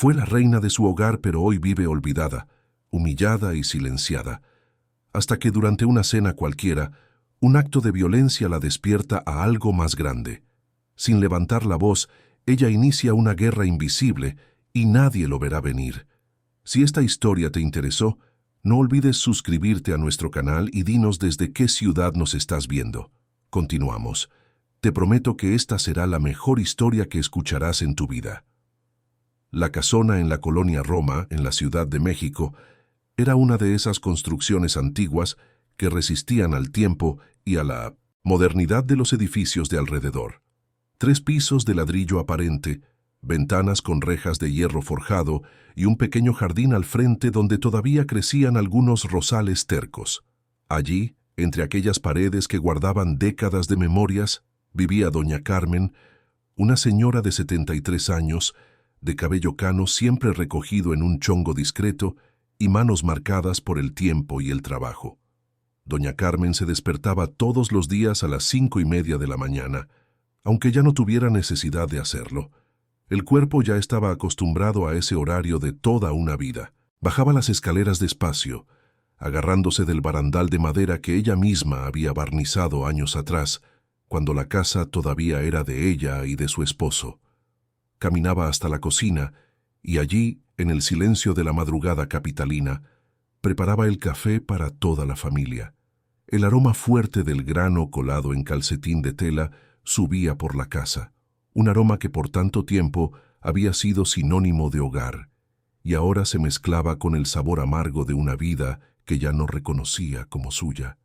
Fue la reina de su hogar, pero hoy vive olvidada, humillada y silenciada, hasta que durante una cena cualquiera, un acto de violencia la despierta a algo más grande. Sin levantar la voz, ella inicia una guerra invisible y nadie lo verá venir. Si esta historia te interesó, no olvides suscribirte a nuestro canal y dinos desde qué ciudad nos estás viendo. Continuamos. Te prometo que esta será la mejor historia que escucharás en tu vida. La casona en la colonia Roma, en la Ciudad de México, era una de esas construcciones antiguas que resistían al tiempo y a la modernidad de los edificios de alrededor. 3 pisos de ladrillo aparente, ventanas con rejas de hierro forjado y un pequeño jardín al frente donde todavía crecían algunos rosales tercos. Allí, entre aquellas paredes que guardaban décadas de memorias, vivía doña Carmen, una señora de 73 años, de cabello cano siempre recogido en un chongo discreto y manos marcadas por el tiempo y el trabajo. Doña Carmen se despertaba todos los días a las 5:30 de la mañana, aunque ya no tuviera necesidad de hacerlo. El cuerpo ya estaba acostumbrado a ese horario de toda una vida. Bajaba las escaleras despacio, agarrándose del barandal de madera que ella misma había barnizado años atrás, cuando la casa todavía era de ella y de su esposo. Caminaba hasta la cocina y allí, en el silencio de la madrugada capitalina, preparaba el café para toda la familia. El aroma fuerte del grano colado en calcetín de tela subía por la casa, un aroma que por tanto tiempo había sido sinónimo de hogar, y ahora se mezclaba con el sabor amargo de una vida que ya no reconocía como suya.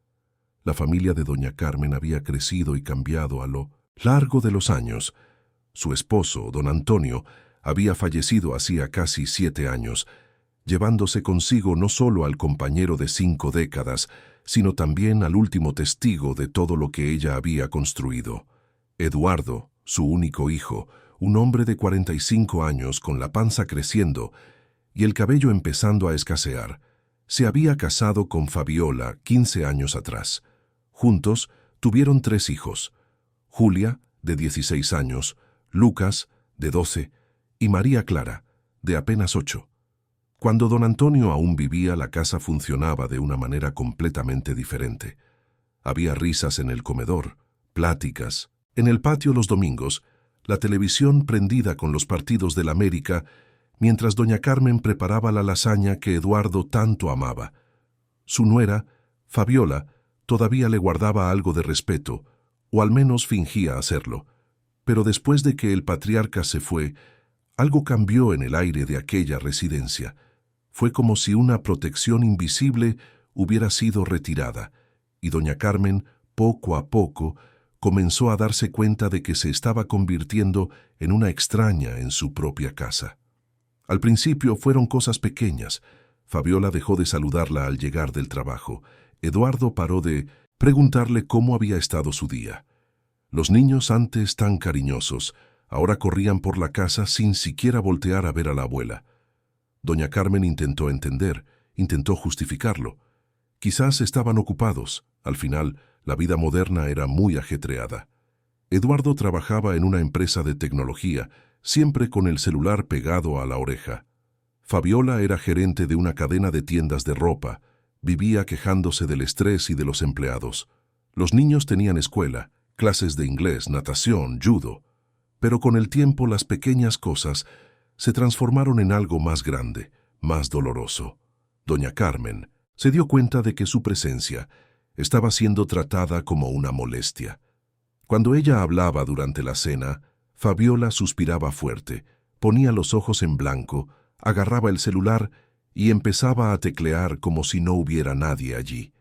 La familia de doña Carmen había crecido y cambiado a lo largo de los años. Su esposo, don Antonio, había fallecido hacía casi 7 años, llevándose consigo no solo al compañero de 5 décadas, sino también al último testigo de todo lo que ella había construido. Eduardo, su único hijo, un hombre de 45 años con la panza creciendo y el cabello empezando a escasear, se había casado con Fabiola 15 años atrás. Juntos tuvieron 3 hijos: Julia, de 16 años, Lucas, de 12, y María Clara, de apenas 8. Cuando don Antonio aún vivía, la casa funcionaba de una manera completamente diferente. Había risas en el comedor, pláticas. En el patio los domingos, la televisión prendida con los partidos del América, mientras doña Carmen preparaba la lasaña que Eduardo tanto amaba. Su nuera, Fabiola, todavía le guardaba algo de respeto, o al menos fingía hacerlo. Pero después de que el patriarca se fue, algo cambió en el aire de aquella residencia. Fue como si una protección invisible hubiera sido retirada, y doña Carmen, poco a poco, comenzó a darse cuenta de que se estaba convirtiendo en una extraña en su propia casa. Al principio fueron cosas pequeñas. Fabiola dejó de saludarla al llegar del trabajo. Eduardo paró de preguntarle cómo había estado su día. Los niños, antes tan cariñosos, ahora corrían por la casa sin siquiera voltear a ver a la abuela. Doña Carmen intentó entender, intentó justificarlo. Quizás estaban ocupados. Al final, la vida moderna era muy ajetreada. Eduardo trabajaba en una empresa de tecnología, siempre con el celular pegado a la oreja. Fabiola era gerente de una cadena de tiendas de ropa. Vivía quejándose del estrés y de los empleados. Los niños tenían escuela, clases de inglés, natación, judo. Pero con el tiempo las pequeñas cosas se transformaron en algo más grande, más doloroso. Doña Carmen se dio cuenta de que su presencia estaba siendo tratada como una molestia. Cuando ella hablaba durante la cena, Fabiola suspiraba fuerte, ponía los ojos en blanco, agarraba el celular y empezaba a teclear como si no hubiera nadie allí.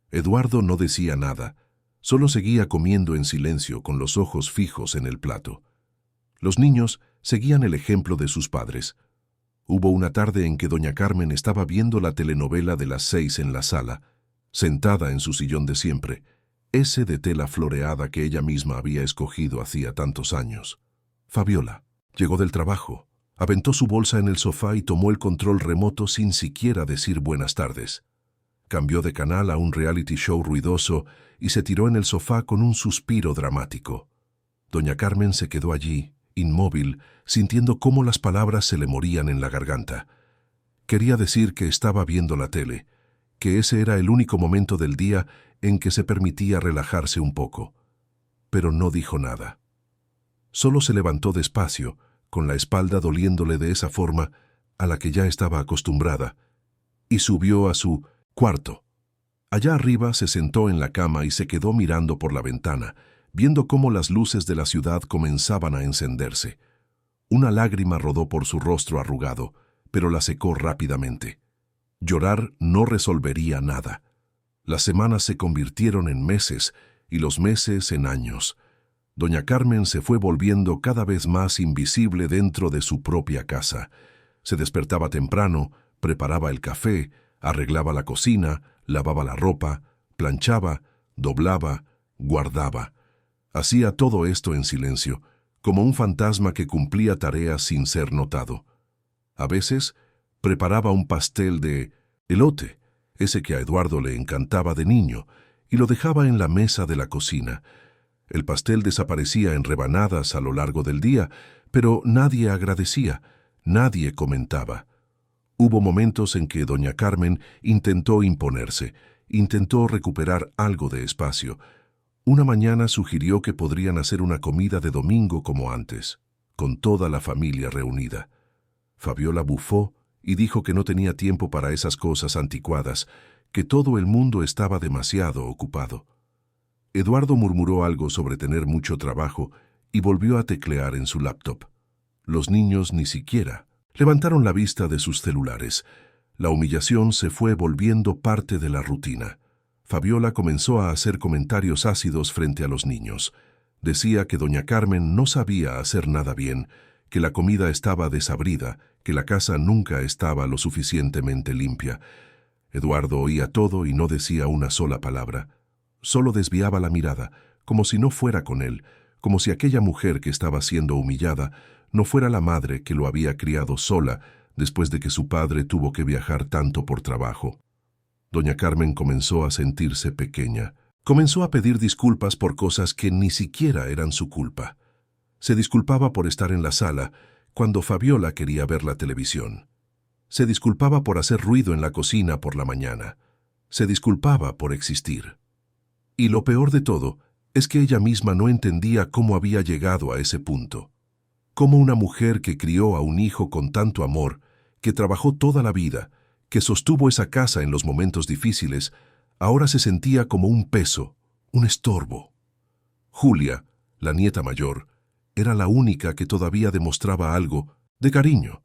Eduardo no decía nada, solo seguía comiendo en silencio con los ojos fijos en el plato. Los niños seguían el ejemplo de sus padres. Hubo una tarde en que doña Carmen estaba viendo la telenovela de las 6 en la sala, sentada en su sillón de siempre, ese de tela floreada que ella misma había escogido hacía tantos años. Fabiola llegó del trabajo, aventó su bolsa en el sofá y tomó el control remoto sin siquiera decir buenas tardes. Cambió de canal a un reality show ruidoso y se tiró en el sofá con un suspiro dramático. Doña Carmen se quedó allí, inmóvil, sintiendo cómo las palabras se le morían en la garganta. Quería decir que estaba viendo la tele, que ese era el único momento del día en que se permitía relajarse un poco. Pero no dijo nada. Solo se levantó despacio, con la espalda doliéndole de esa forma a la que ya estaba acostumbrada, y subió a su cuarto. Allá arriba se sentó en la cama y se quedó mirando por la ventana, viendo cómo las luces de la ciudad comenzaban a encenderse. Una lágrima rodó por su rostro arrugado, pero la secó rápidamente. Llorar no resolvería nada. Las semanas se convirtieron en meses y los meses en años. Doña Carmen se fue volviendo cada vez más invisible dentro de su propia casa. Se despertaba temprano, preparaba el café, arreglaba la cocina, lavaba la ropa, planchaba, doblaba, guardaba. Hacía todo esto en silencio, como un fantasma que cumplía tareas sin ser notado. A veces preparaba un pastel de elote, ese que a Eduardo le encantaba de niño, y lo dejaba en la mesa de la cocina. El pastel desaparecía en rebanadas a lo largo del día, pero nadie agradecía, nadie comentaba. Hubo momentos en que doña Carmen intentó imponerse, intentó recuperar algo de espacio. Una mañana sugirió que podrían hacer una comida de domingo como antes, con toda la familia reunida. Fabiola bufó y dijo que no tenía tiempo para esas cosas anticuadas, que todo el mundo estaba demasiado ocupado. Eduardo murmuró algo sobre tener mucho trabajo y volvió a teclear en su laptop. Los niños ni siquiera levantaron la vista de sus celulares. La humillación se fue volviendo parte de la rutina. Fabiola comenzó a hacer comentarios ácidos frente a los niños. Decía que doña Carmen no sabía hacer nada bien, que la comida estaba desabrida, que la casa nunca estaba lo suficientemente limpia. Eduardo oía todo y no decía una sola palabra. Solo desviaba la mirada, como si no fuera con él, como si aquella mujer que estaba siendo humillada no fuera la madre que lo había criado sola después de que su padre tuvo que viajar tanto por trabajo. Doña Carmen comenzó a sentirse pequeña. Comenzó a pedir disculpas por cosas que ni siquiera eran su culpa. Se disculpaba por estar en la sala cuando Fabiola quería ver la televisión. Se disculpaba por hacer ruido en la cocina por la mañana. Se disculpaba por existir. Y lo peor de todo es que ella misma no entendía cómo había llegado a ese punto. Cómo una mujer que crió a un hijo con tanto amor, que trabajó toda la vida, que sostuvo esa casa en los momentos difíciles, ahora se sentía como un peso, un estorbo. Julia, la nieta mayor, era la única que todavía demostraba algo de cariño.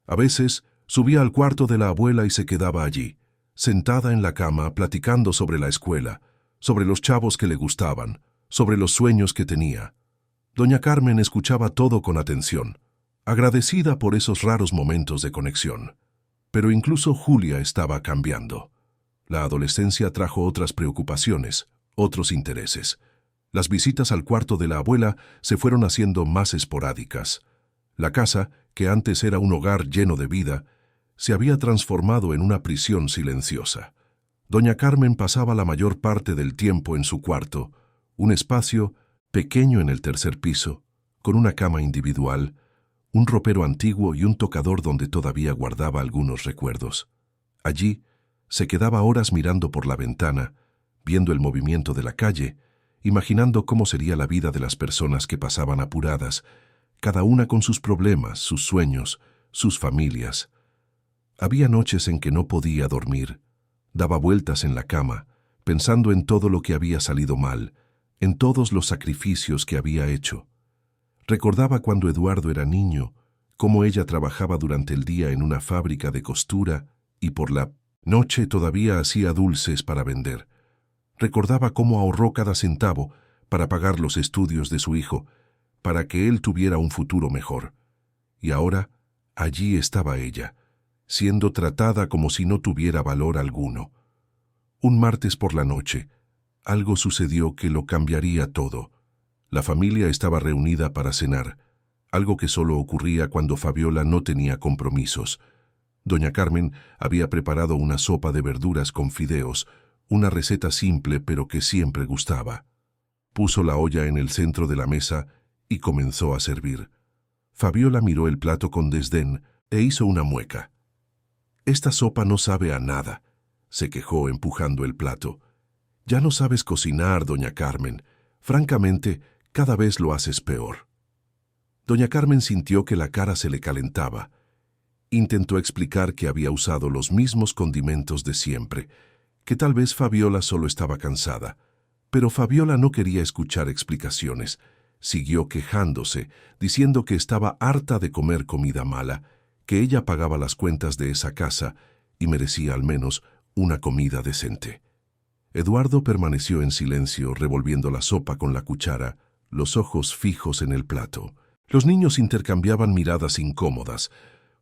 A veces subía al cuarto de la abuela y se quedaba allí, sentada en la cama platicando sobre la escuela, sobre los chavos que le gustaban, sobre los sueños que tenía. Doña Carmen escuchaba todo con atención, agradecida por esos raros momentos de conexión. Pero incluso Julia estaba cambiando. La adolescencia trajo otras preocupaciones, otros intereses. Las visitas al cuarto de la abuela se fueron haciendo más esporádicas. La casa, que antes era un hogar lleno de vida, se había transformado en una prisión silenciosa. Doña Carmen pasaba la mayor parte del tiempo en su cuarto, un espacio pequeño en el tercer piso, con una cama individual, un ropero antiguo y un tocador donde todavía guardaba algunos recuerdos. Allí se quedaba horas mirando por la ventana, viendo el movimiento de la calle, imaginando cómo sería la vida de las personas que pasaban apuradas, cada una con sus problemas, sus sueños, sus familias. Había noches en que no podía dormir. Daba vueltas en la cama, pensando en todo lo que había salido mal, en todos los sacrificios que había hecho. Recordaba cuando Eduardo era niño, cómo ella trabajaba durante el día en una fábrica de costura y por la noche todavía hacía dulces para vender. Recordaba cómo ahorró cada centavo para pagar los estudios de su hijo, para que él tuviera un futuro mejor. Y ahora, allí estaba ella, siendo tratada como si no tuviera valor alguno. Un martes por la noche, algo sucedió que lo cambiaría todo. La familia estaba reunida para cenar, algo que solo ocurría cuando Fabiola no tenía compromisos. Doña Carmen había preparado una sopa de verduras con fideos, una receta simple pero que siempre gustaba. Puso la olla en el centro de la mesa y comenzó a servir. Fabiola miró el plato con desdén e hizo una mueca. «Esta sopa no sabe a nada», se quejó empujando el plato. «Ya no sabes cocinar, doña Carmen. Francamente, cada vez lo haces peor». Doña Carmen sintió que la cara se le calentaba. Intentó explicar que había usado los mismos condimentos de siempre, que tal vez Fabiola solo estaba cansada. Pero Fabiola no quería escuchar explicaciones. Siguió quejándose, diciendo que estaba harta de comer comida mala, que ella pagaba las cuentas de esa casa y merecía al menos una comida decente. Eduardo permaneció en silencio, revolviendo la sopa con la cuchara, los ojos fijos en el plato. Los niños intercambiaban miradas incómodas.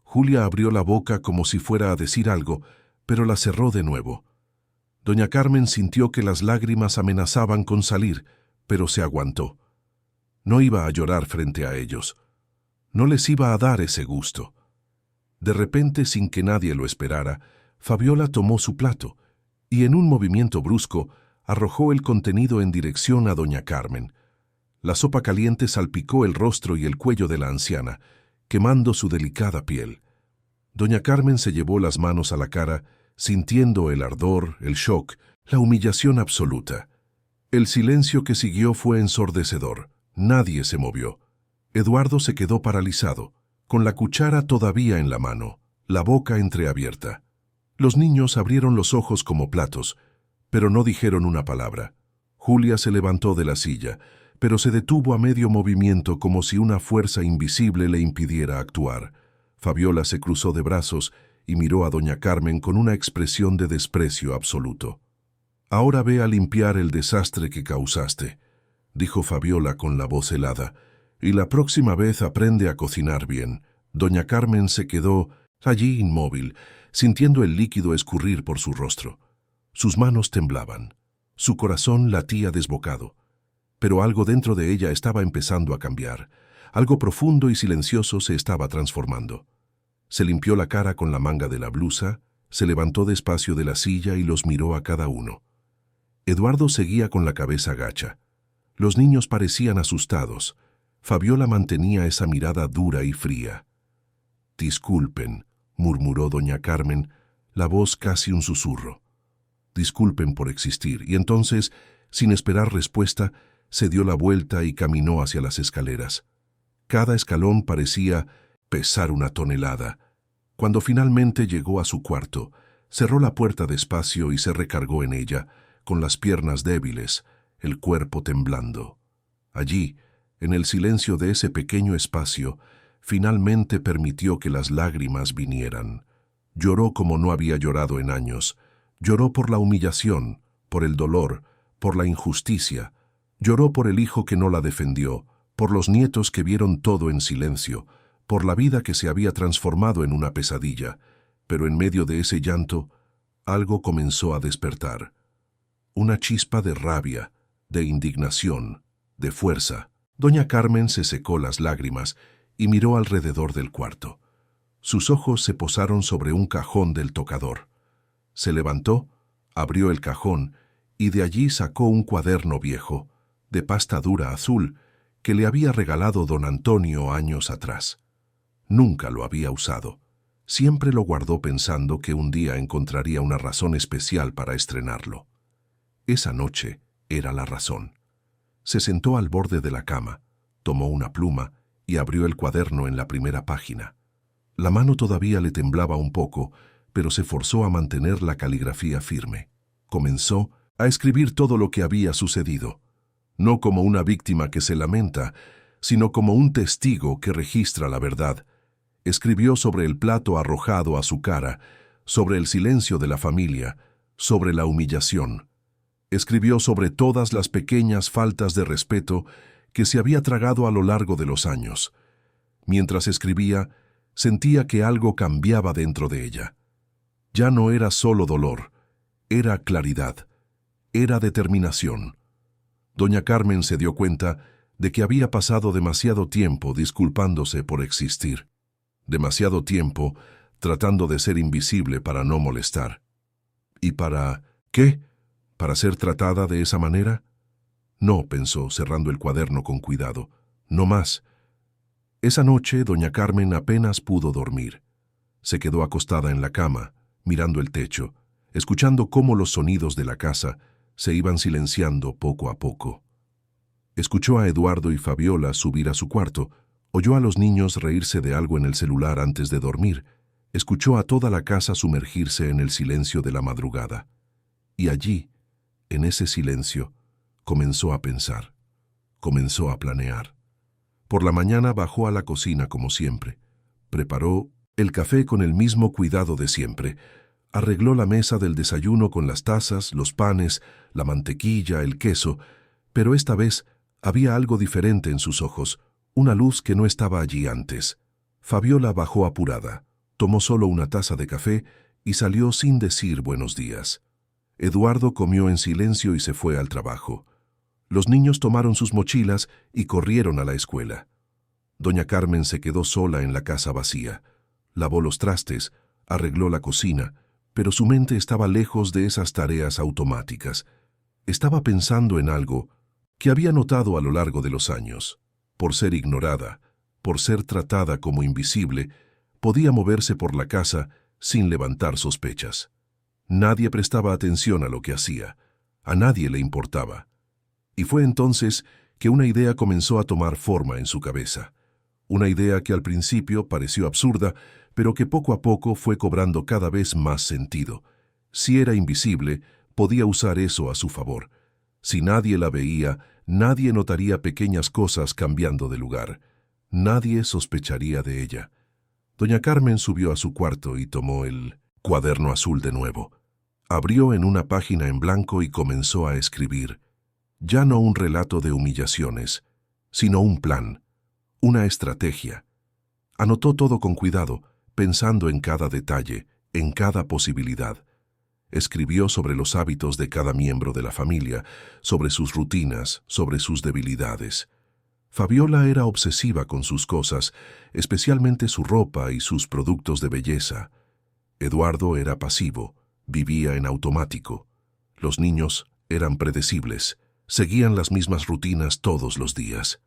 Julia abrió la boca como si fuera a decir algo, pero la cerró de nuevo. Doña Carmen sintió que las lágrimas amenazaban con salir, pero se aguantó. No iba a llorar frente a ellos. No les iba a dar ese gusto. De repente, sin que nadie lo esperara, Fabiola tomó su plato y en un movimiento brusco arrojó el contenido en dirección a doña Carmen. La sopa caliente salpicó el rostro y el cuello de la anciana, quemando su delicada piel. Doña Carmen se llevó las manos a la cara, sintiendo el ardor, el shock, la humillación absoluta. El silencio que siguió fue ensordecedor. Nadie se movió. Eduardo se quedó paralizado, con la cuchara todavía en la mano, la boca entreabierta. Los niños abrieron los ojos como platos, pero no dijeron una palabra. Julia se levantó de la silla, pero se detuvo a medio movimiento como si una fuerza invisible le impidiera actuar. Fabiola se cruzó de brazos y miró a doña Carmen con una expresión de desprecio absoluto. «Ahora ve a limpiar el desastre que causaste», dijo Fabiola con la voz helada, «y la próxima vez aprende a cocinar bien». Doña Carmen se quedó allí inmóvil, sintiendo el líquido escurrir por su rostro. Sus manos temblaban. Su corazón latía desbocado. Pero algo dentro de ella estaba empezando a cambiar. Algo profundo y silencioso se estaba transformando. Se limpió la cara con la manga de la blusa, se levantó despacio de la silla y los miró a cada uno. Eduardo seguía con la cabeza gacha. Los niños parecían asustados. Fabiola mantenía esa mirada dura y fría. «Disculpen», murmuró doña Carmen, la voz casi un susurro. «Disculpen por existir». Y entonces, sin esperar respuesta, se dio la vuelta y caminó hacia las escaleras. Cada escalón parecía pesar una tonelada. Cuando finalmente llegó a su cuarto, cerró la puerta despacio y se recargó en ella, con las piernas débiles, el cuerpo temblando. Allí, en el silencio de ese pequeño espacio, finalmente permitió que las lágrimas vinieran. Lloró como no había llorado en años. Lloró por la humillación, por el dolor, por la injusticia. Lloró por el hijo que no la defendió, por los nietos que vieron todo en silencio, por la vida que se había transformado en una pesadilla. Pero en medio de ese llanto, algo comenzó a despertar. Una chispa de rabia, de indignación, de fuerza. Doña Carmen se secó las lágrimas y miró alrededor del cuarto. Sus ojos se posaron sobre un cajón del tocador. Se levantó, abrió el cajón y de allí sacó un cuaderno viejo, de pasta dura azul, que le había regalado don Antonio años atrás. Nunca lo había usado. Siempre lo guardó pensando que un día encontraría una razón especial para estrenarlo. Esa noche era la razón. Se sentó al borde de la cama, tomó una pluma y abrió el cuaderno en la primera página. La mano todavía le temblaba un poco, pero se forzó a mantener la caligrafía firme. Comenzó a escribir todo lo que había sucedido, no como una víctima que se lamenta, sino como un testigo que registra la verdad. Escribió sobre el plato arrojado a su cara, sobre el silencio de la familia, sobre la humillación. Escribió sobre todas las pequeñas faltas de respeto que se había tragado a lo largo de los años. Mientras escribía, sentía que algo cambiaba dentro de ella. Ya no era solo dolor, era claridad, era determinación. Doña Carmen se dio cuenta de que había pasado demasiado tiempo disculpándose por existir. Demasiado tiempo tratando de ser invisible para no molestar. ¿Y para qué? ¿Para ser tratada de esa manera? No, pensó, cerrando el cuaderno con cuidado. No más. Esa noche, doña Carmen apenas pudo dormir. Se quedó acostada en la cama, mirando el techo, escuchando cómo los sonidos de la casa se iban silenciando poco a poco. Escuchó a Eduardo y Fabiola subir a su cuarto, oyó a los niños reírse de algo en el celular antes de dormir, escuchó a toda la casa sumergirse en el silencio de la madrugada. Y allí, en ese silencio, comenzó a pensar, comenzó a planear. Por la mañana bajó a la cocina como siempre, preparó el café con el mismo cuidado de siempre, arregló la mesa del desayuno con las tazas, los panes, la mantequilla, el queso, pero esta vez había algo diferente en sus ojos, una luz que no estaba allí antes. Fabiola bajó apurada, tomó solo una taza de café y salió sin decir buenos días. Eduardo comió en silencio y se fue al trabajo. Los niños tomaron sus mochilas y corrieron a la escuela. Doña Carmen se quedó sola en la casa vacía. Lavó los trastes, arregló la cocina, pero su mente estaba lejos de esas tareas automáticas. Estaba pensando en algo que había notado a lo largo de los años. Por ser ignorada, por ser tratada como invisible, podía moverse por la casa sin levantar sospechas. Nadie prestaba atención a lo que hacía, a nadie le importaba. Y fue entonces que una idea comenzó a tomar forma en su cabeza. Una idea que al principio pareció absurda, pero que poco a poco fue cobrando cada vez más sentido. Si era invisible, podía usar eso a su favor. Si nadie la veía, nadie notaría pequeñas cosas cambiando de lugar. Nadie sospecharía de ella. Doña Carmen subió a su cuarto y tomó el cuaderno azul de nuevo. Abrió en una página en blanco y comenzó a escribir. Ya no un relato de humillaciones, sino un plan, una estrategia. Anotó todo con cuidado, pensando en cada detalle, en cada posibilidad. Escribió sobre los hábitos de cada miembro de la familia, sobre sus rutinas, sobre sus debilidades. Fabiola era obsesiva con sus cosas, especialmente su ropa y sus productos de belleza. Eduardo era pasivo, vivía en automático. Los niños eran predecibles, seguían las mismas rutinas todos los días.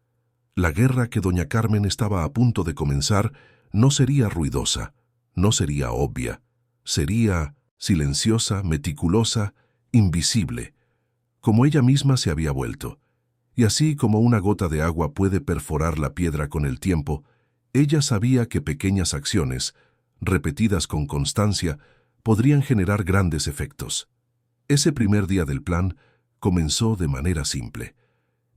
La guerra que doña Carmen estaba a punto de comenzar no sería ruidosa, no sería obvia, sería silenciosa, meticulosa, invisible, como ella misma se había vuelto. Y así como una gota de agua puede perforar la piedra con el tiempo, ella sabía que pequeñas acciones, repetidas con constancia, podrían generar grandes efectos. Ese primer día del plan comenzó de manera simple.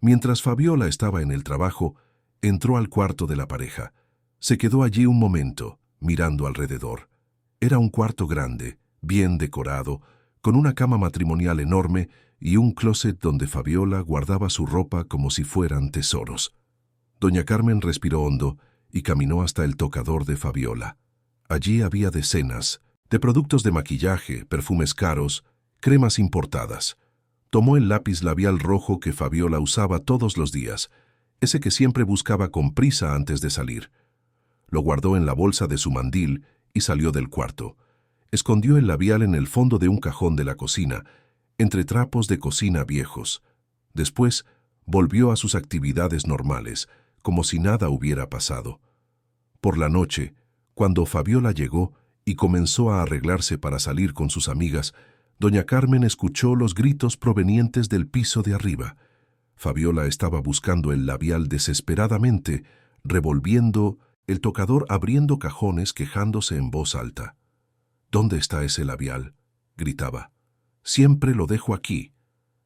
Mientras Fabiola estaba en el trabajo, entró al cuarto de la pareja. Se quedó allí un momento, mirando alrededor. Era un cuarto grande, bien decorado, con una cama matrimonial enorme y un closet donde Fabiola guardaba su ropa como si fueran tesoros. Doña Carmen respiró hondo y caminó hasta el tocador de Fabiola. Allí había decenas de productos de maquillaje, perfumes caros, cremas importadas. Tomó el lápiz labial rojo que Fabiola usaba todos los días, ese que siempre buscaba con prisa antes de salir. Lo guardó en la bolsa de su mandil y salió del cuarto. Escondió el labial en el fondo de un cajón de la cocina, entre trapos de cocina viejos. Después, volvió a sus actividades normales, como si nada hubiera pasado. Por la noche, cuando Fabiola llegó y comenzó a arreglarse para salir con sus amigas, doña Carmen escuchó los gritos provenientes del piso de arriba. Fabiola estaba buscando el labial desesperadamente, revolviendo el tocador, abriendo cajones, quejándose en voz alta. «¿Dónde está ese labial?», gritaba. «Siempre lo dejo aquí.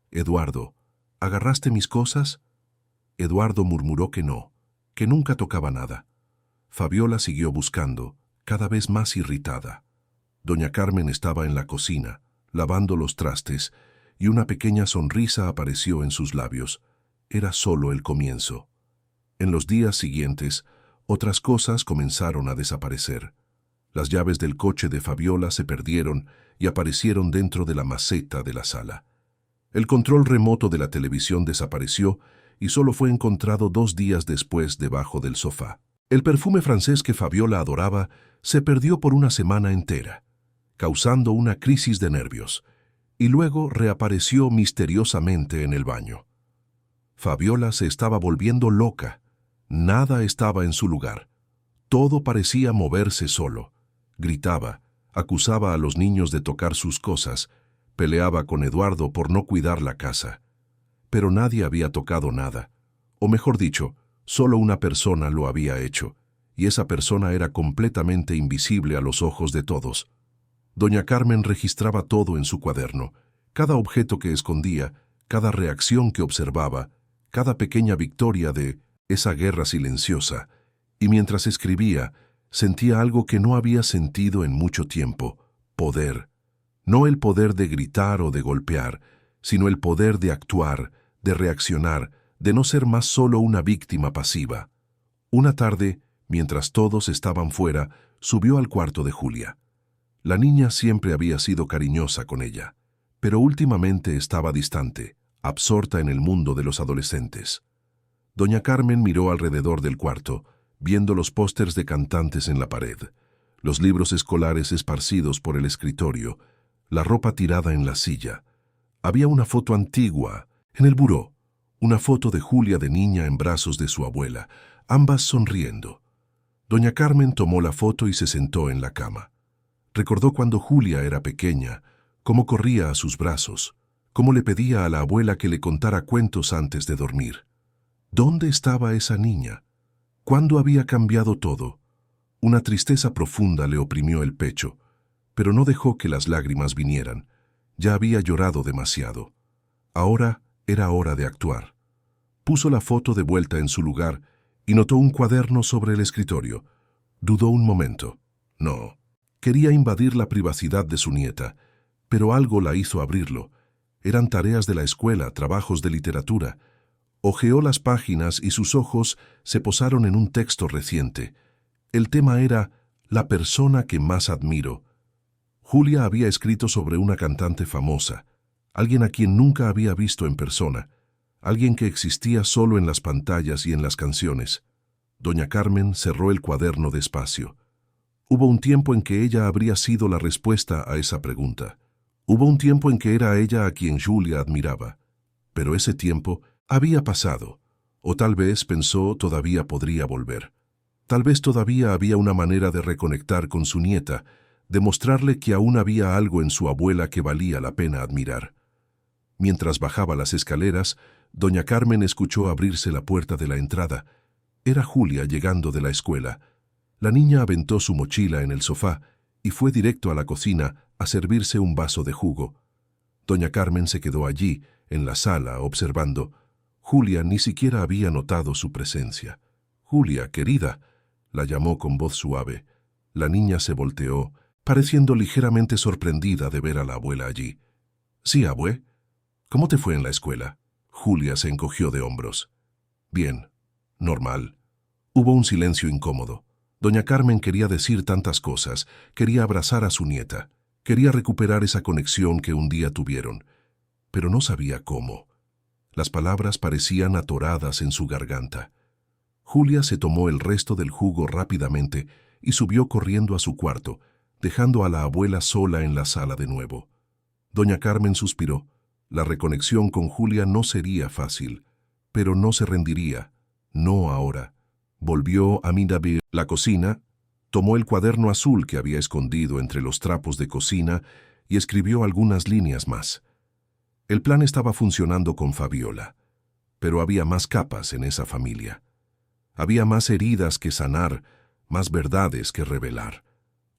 Eduardo, ¿agarraste mis cosas?». Eduardo murmuró que no, que nunca tocaba nada. Fabiola siguió buscando, cada vez más irritada. Doña Carmen estaba en la cocina, lavando los trastes, y una pequeña sonrisa apareció en sus labios. Era solo el comienzo. En los días siguientes, otras cosas comenzaron a desaparecer. Las llaves del coche de Fabiola se perdieron y aparecieron dentro de la maceta de la sala. El control remoto de la televisión desapareció y solo fue encontrado 2 días después debajo del sofá. El perfume francés que Fabiola adoraba se perdió por una semana entera, causando una crisis de nervios, y luego reapareció misteriosamente en el baño. Fabiola se estaba volviendo loca. Nada estaba en su lugar. Todo parecía moverse solo. Gritaba, acusaba a los niños de tocar sus cosas, peleaba con Eduardo por no cuidar la casa. Pero nadie había tocado nada. O mejor dicho, solo una persona lo había hecho, y esa persona era completamente invisible a los ojos de todos. Doña Carmen registraba todo en su cuaderno, cada objeto que escondía, cada reacción que observaba, cada pequeña victoria de esa guerra silenciosa, y mientras escribía, sentía algo que no había sentido en mucho tiempo: poder. No el poder de gritar o de golpear, sino el poder de actuar, de reaccionar, de no ser más solo una víctima pasiva. Una tarde, mientras todos estaban fuera, subió al cuarto de Julia. La niña siempre había sido cariñosa con ella, pero últimamente estaba distante, absorta en el mundo de los adolescentes. Doña Carmen miró alrededor del cuarto, viendo los pósters de cantantes en la pared, los libros escolares esparcidos por el escritorio, la ropa tirada en la silla. Había una foto antigua en el buró, una foto de Julia de niña en brazos de su abuela, ambas sonriendo. Doña Carmen tomó la foto y se sentó en la cama. Recordó cuando Julia era pequeña, cómo corría a sus brazos, cómo le pedía a la abuela que le contara cuentos antes de dormir. ¿Dónde estaba esa niña? ¿Cuándo había cambiado todo? Una tristeza profunda le oprimió el pecho, pero no dejó que las lágrimas vinieran. Ya había llorado demasiado. Ahora era hora de actuar. Puso la foto de vuelta en su lugar y notó un cuaderno sobre el escritorio. Dudó un momento. No. Quería invadir la privacidad de su nieta, pero algo la hizo abrirlo. Eran tareas de la escuela, trabajos de literatura. Hojeó las páginas y sus ojos se posaron en un texto reciente. El tema era la persona que más admiro. Julia había escrito sobre una cantante famosa, alguien a quien nunca había visto en persona, alguien que existía solo en las pantallas y en las canciones. Doña Carmen cerró el cuaderno despacio. Hubo un tiempo en que ella habría sido la respuesta a esa pregunta. Hubo un tiempo en que era ella a quien Julia admiraba. Pero ese tiempo había pasado, o tal vez pensó todavía podría volver. Tal vez todavía había una manera de reconectar con su nieta, de mostrarle que aún había algo en su abuela que valía la pena admirar. Mientras bajaba las escaleras, doña Carmen escuchó abrirse la puerta de la entrada. Era Julia llegando de la escuela. La niña aventó su mochila en el sofá y fue directo a la cocina a servirse un vaso de jugo. Doña Carmen se quedó allí, en la sala, observando. Julia ni siquiera había notado su presencia. «Julia, querida», la llamó con voz suave. La niña se volteó, pareciendo ligeramente sorprendida de ver a la abuela allí. «Sí, abue. ¿Cómo te fue en la escuela?» Julia se encogió de hombros. «Bien. Normal». Hubo un silencio incómodo. Doña Carmen quería decir tantas cosas, quería abrazar a su nieta, quería recuperar esa conexión que un día tuvieron, pero no sabía cómo. Las palabras parecían atoradas en su garganta. Julia se tomó el resto del jugo rápidamente y subió corriendo a su cuarto, dejando a la abuela sola en la sala de nuevo. Doña Carmen suspiró. La reconexión con Julia no sería fácil, pero no se rendiría, no ahora. Volvió a la cocina, tomó el cuaderno azul que había escondido entre los trapos de cocina y escribió algunas líneas más. El plan estaba funcionando con Fabiola, pero había más capas en esa familia. Había más heridas que sanar, más verdades que revelar.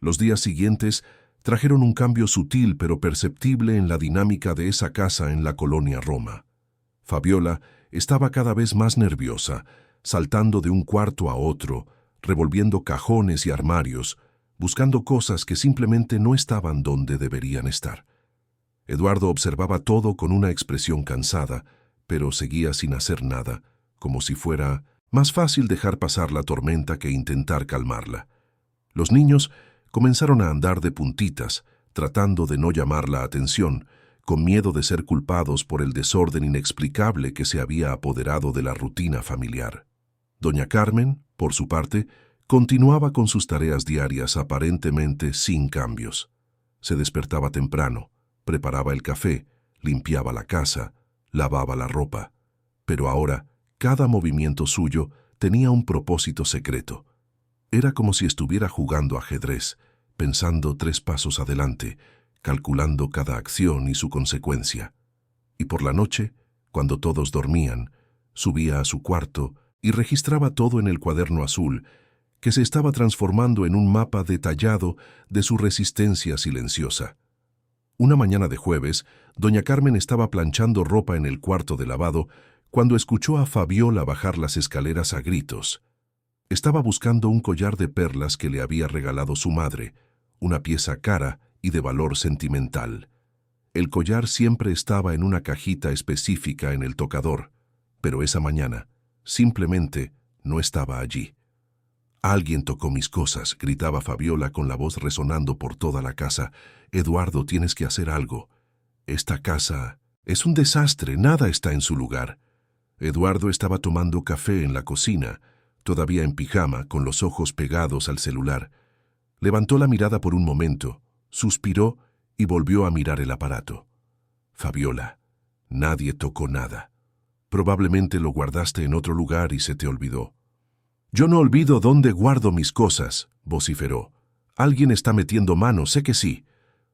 Los días siguientes trajeron un cambio sutil pero perceptible en la dinámica de esa casa en la colonia Roma. Fabiola estaba cada vez más nerviosa, saltando de un cuarto a otro, revolviendo cajones y armarios, buscando cosas que simplemente no estaban donde deberían estar. Eduardo observaba todo con una expresión cansada, pero seguía sin hacer nada, como si fuera más fácil dejar pasar la tormenta que intentar calmarla. Los niños comenzaron a andar de puntitas, tratando de no llamar la atención, con miedo de ser culpados por el desorden inexplicable que se había apoderado de la rutina familiar. Doña Carmen, por su parte, continuaba con sus tareas diarias aparentemente sin cambios. Se despertaba temprano, preparaba el café, limpiaba la casa, lavaba la ropa. Pero ahora, cada movimiento suyo tenía un propósito secreto. Era como si estuviera jugando ajedrez, pensando 3 pasos adelante, calculando cada acción y su consecuencia. Y por la noche, cuando todos dormían, subía a su cuarto y registraba todo en el cuaderno azul, que se estaba transformando en un mapa detallado de su resistencia silenciosa. Una mañana de jueves, doña Carmen estaba planchando ropa en el cuarto de lavado cuando escuchó a Fabiola bajar las escaleras a gritos. Estaba buscando un collar de perlas que le había regalado su madre, una pieza cara y de valor sentimental. El collar siempre estaba en una cajita específica en el tocador, pero esa mañana, simplemente, no estaba allí. «Alguien tocó mis cosas», gritaba Fabiola con la voz resonando por toda la casa. «Eduardo, tienes que hacer algo. Esta casa es un desastre, nada está en su lugar». Eduardo estaba tomando café en la cocina, todavía en pijama, con los ojos pegados al celular. Levantó la mirada por un momento, suspiró y volvió a mirar el aparato. «Fabiola, nadie tocó nada. Probablemente lo guardaste en otro lugar y se te olvidó». «Yo no olvido dónde guardo mis cosas», vociferó. «Alguien está metiendo mano, sé que sí».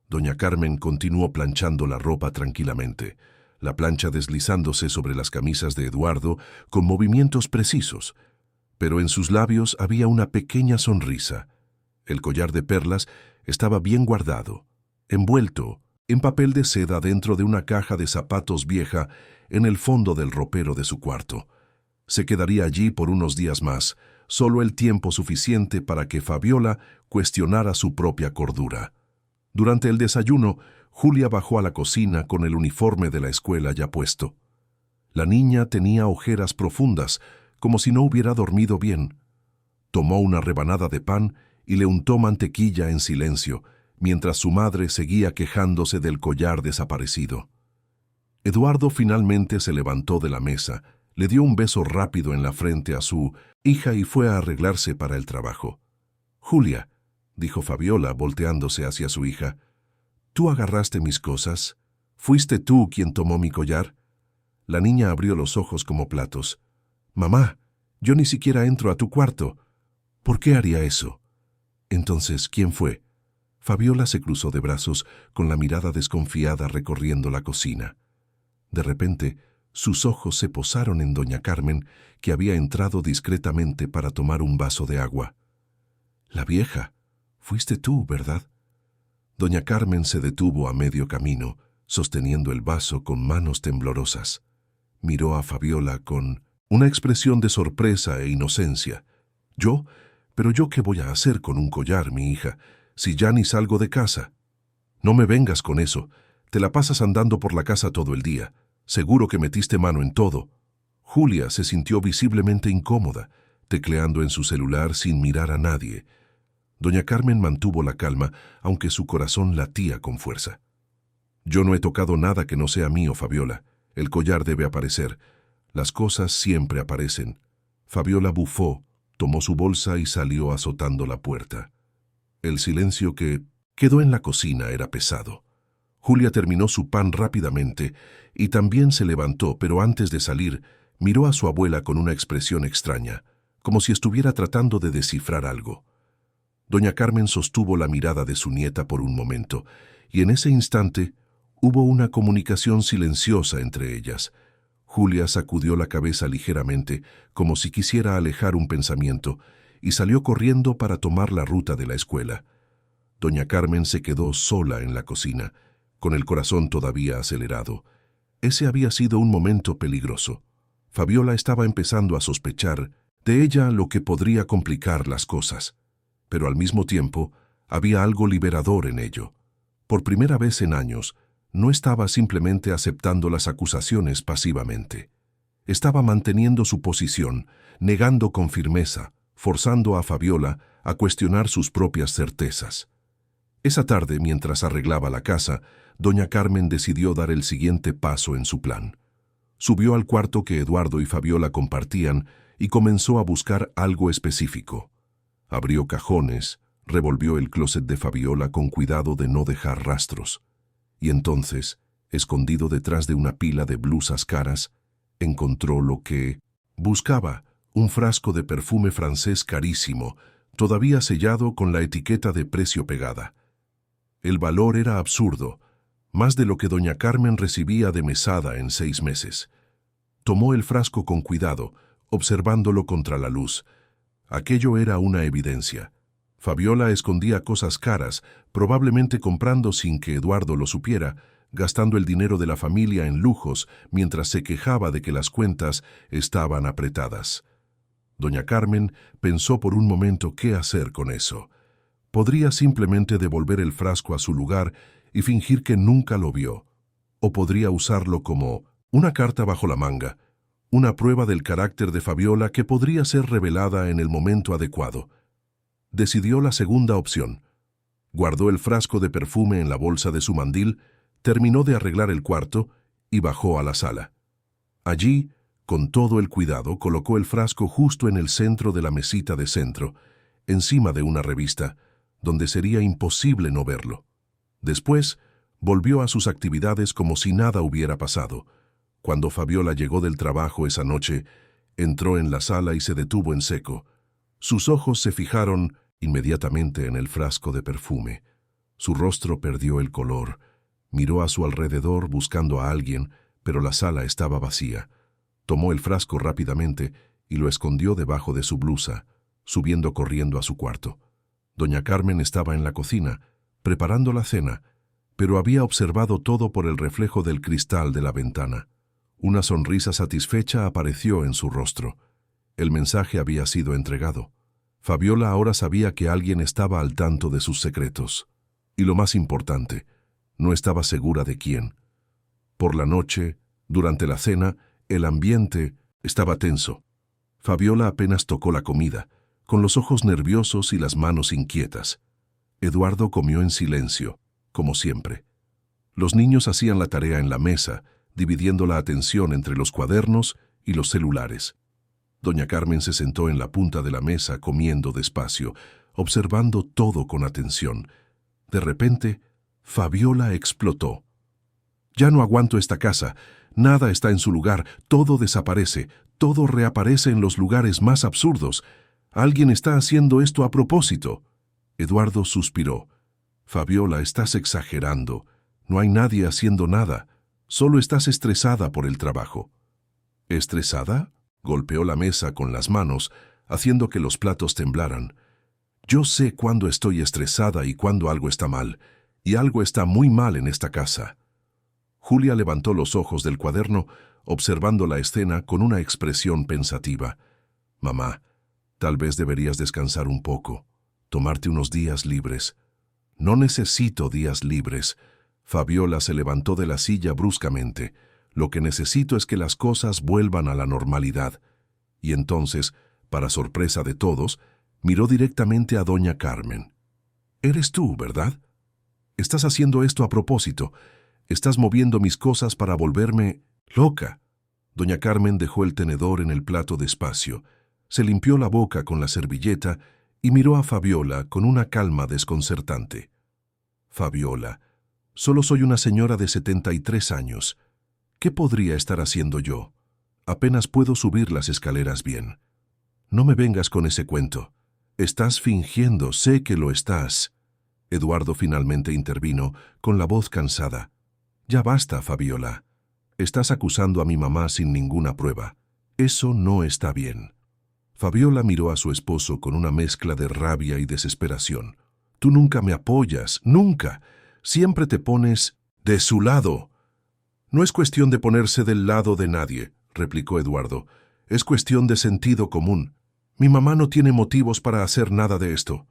Doña Carmen continuó planchando la ropa tranquilamente, la plancha deslizándose sobre las camisas de Eduardo con movimientos precisos. Pero en sus labios había una pequeña sonrisa. El collar de perlas estaba bien guardado, envuelto en papel de seda dentro de una caja de zapatos vieja en el fondo del ropero de su cuarto. Se quedaría allí por unos días más, solo el tiempo suficiente para que Fabiola cuestionara su propia cordura. Durante el desayuno, Julia bajó a la cocina con el uniforme de la escuela ya puesto. La niña tenía ojeras profundas, como si no hubiera dormido bien. Tomó una rebanada de pan y le untó mantequilla en silencio, mientras su madre seguía quejándose del collar desaparecido. Eduardo finalmente se levantó de la mesa, le dio un beso rápido en la frente a su hija y fue a arreglarse para el trabajo. «Julia», dijo Fabiola volteándose hacia su hija, «¿tú agarraste mis cosas? ¿Fuiste tú quien tomó mi collar?» La niña abrió los ojos como platos. «Mamá, yo ni siquiera entro a tu cuarto. ¿Por qué haría eso?» «Entonces, ¿quién fue?» Fabiola se cruzó de brazos, con la mirada desconfiada recorriendo la cocina. De repente, sus ojos se posaron en doña Carmen, que había entrado discretamente para tomar un vaso de agua. «La vieja, fuiste tú, ¿verdad?» Doña Carmen se detuvo a medio camino, sosteniendo el vaso con manos temblorosas. Miró a Fabiola con una expresión de sorpresa e inocencia. «¿Yo? ¿Pero yo qué voy a hacer con un collar, mi hija, si ya ni salgo de casa?» «No me vengas con eso. Te la pasas andando por la casa todo el día. Seguro que metiste mano en todo». Julia se sintió visiblemente incómoda, tecleando en su celular sin mirar a nadie. Doña Carmen mantuvo la calma, aunque su corazón latía con fuerza. «Yo no he tocado nada que no sea mío, Fabiola. El collar debe aparecer. Las cosas siempre aparecen». Fabiola bufó, tomó su bolsa y salió azotando la puerta. El silencio que quedó en la cocina era pesado. Julia terminó su pan rápidamente y también se levantó, pero antes de salir, miró a su abuela con una expresión extraña, como si estuviera tratando de descifrar algo. Doña Carmen sostuvo la mirada de su nieta por un momento, y en ese instante hubo una comunicación silenciosa entre ellas. Julia sacudió la cabeza ligeramente, como si quisiera alejar un pensamiento, y salió corriendo para tomar la ruta de la escuela. Doña Carmen se quedó sola en la cocina, con el corazón todavía acelerado. Ese había sido un momento peligroso. Fabiola estaba empezando a sospechar de ella lo que podría complicar las cosas. Pero al mismo tiempo, había algo liberador en ello. Por primera vez en años, no estaba simplemente aceptando las acusaciones pasivamente. Estaba manteniendo su posición, negando con firmeza, forzando a Fabiola a cuestionar sus propias certezas. Esa tarde, mientras arreglaba la casa, doña Carmen decidió dar el siguiente paso en su plan. Subió al cuarto que Eduardo y Fabiola compartían y comenzó a buscar algo específico. Abrió cajones, revolvió el closet de Fabiola con cuidado de no dejar rastros. Y entonces, escondido detrás de una pila de blusas caras, encontró lo que buscaba, un frasco de perfume francés carísimo, todavía sellado con la etiqueta de precio pegada. El valor era absurdo, más de lo que doña Carmen recibía de mesada en 6 meses. Tomó el frasco con cuidado, observándolo contra la luz. Aquello era una evidencia. Fabiola escondía cosas caras, probablemente comprando sin que Eduardo lo supiera, gastando el dinero de la familia en lujos mientras se quejaba de que las cuentas estaban apretadas. Doña Carmen pensó por un momento qué hacer con eso. Podría simplemente devolver el frasco a su lugar y fingir que nunca lo vio, o podría usarlo como una carta bajo la manga, una prueba del carácter de Fabiola que podría ser revelada en el momento adecuado. Decidió la segunda opción. Guardó el frasco de perfume en la bolsa de su mandil, terminó de arreglar el cuarto y bajó a la sala. Allí, con todo el cuidado, colocó el frasco justo en el centro de la mesita de centro, encima de una revista, donde sería imposible no verlo. Después, volvió a sus actividades como si nada hubiera pasado. Cuando Fabiola llegó del trabajo esa noche, entró en la sala y se detuvo en seco. Sus ojos se fijaron inmediatamente en el frasco de perfume. Su rostro perdió el color. Miró a su alrededor buscando a alguien, pero la sala estaba vacía. Tomó el frasco rápidamente y lo escondió debajo de su blusa, subiendo corriendo a su cuarto. Doña Carmen estaba en la cocina, preparando la cena, pero había observado todo por el reflejo del cristal de la ventana. Una sonrisa satisfecha apareció en su rostro. El mensaje había sido entregado. Fabiola ahora sabía que alguien estaba al tanto de sus secretos. Y lo más importante, no estaba segura de quién. Por la noche, durante la cena, el ambiente estaba tenso. Fabiola apenas tocó la comida, con los ojos nerviosos y las manos inquietas. Eduardo comió en silencio, como siempre. Los niños hacían la tarea en la mesa, dividiendo la atención entre los cuadernos y los celulares. Doña Carmen se sentó en la punta de la mesa comiendo despacio, observando todo con atención. De repente, Fabiola explotó. «Ya no aguanto esta casa. Nada está en su lugar. Todo desaparece. Todo reaparece en los lugares más absurdos. Alguien está haciendo esto a propósito». Eduardo suspiró. «Fabiola, estás exagerando. No hay nadie haciendo nada. Solo estás estresada por el trabajo». «¿Estresada?», golpeó la mesa con las manos, haciendo que los platos temblaran. «Yo sé cuándo estoy estresada y cuándo algo está mal, y algo está muy mal en esta casa». Julia levantó los ojos del cuaderno, observando la escena con una expresión pensativa. «Mamá, tal vez deberías descansar un poco, tomarte unos días libres». «No necesito días libres». Fabiola se levantó de la silla bruscamente. «Lo que necesito es que las cosas vuelvan a la normalidad». Y entonces, para sorpresa de todos, miró directamente a doña Carmen. «Eres tú, ¿verdad? Estás haciendo esto a propósito. Estás moviendo mis cosas para volverme loca». Doña Carmen dejó el tenedor en el plato despacio, se limpió la boca con la servilleta y miró a Fabiola con una calma desconcertante. «Fabiola, solo soy una señora de 73 años. ¿Qué podría estar haciendo yo? Apenas puedo subir las escaleras bien. No me vengas con ese cuento. Estás fingiendo, sé que lo estás». Eduardo finalmente intervino, con la voz cansada. «Ya basta, Fabiola. Estás acusando a mi mamá sin ninguna prueba. Eso no está bien». Fabiola miró a su esposo con una mezcla de rabia y desesperación. «Tú nunca me apoyas, nunca. Siempre te pones de su lado». «No es cuestión de ponerse del lado de nadie», replicó Eduardo. «Es cuestión de sentido común. Mi mamá no tiene motivos para hacer nada de esto».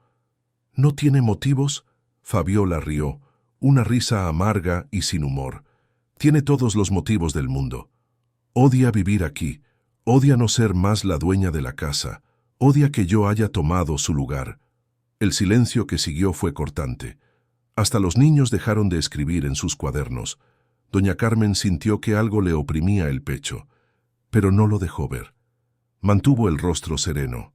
«¿No tiene motivos?». Fabiola rió, una risa amarga y sin humor. «Tiene todos los motivos del mundo. Odia vivir aquí, odia no ser más la dueña de la casa, odia que yo haya tomado su lugar». El silencio que siguió fue cortante. Hasta los niños dejaron de escribir en sus cuadernos. Doña Carmen sintió que algo le oprimía el pecho, pero no lo dejó ver. Mantuvo el rostro sereno,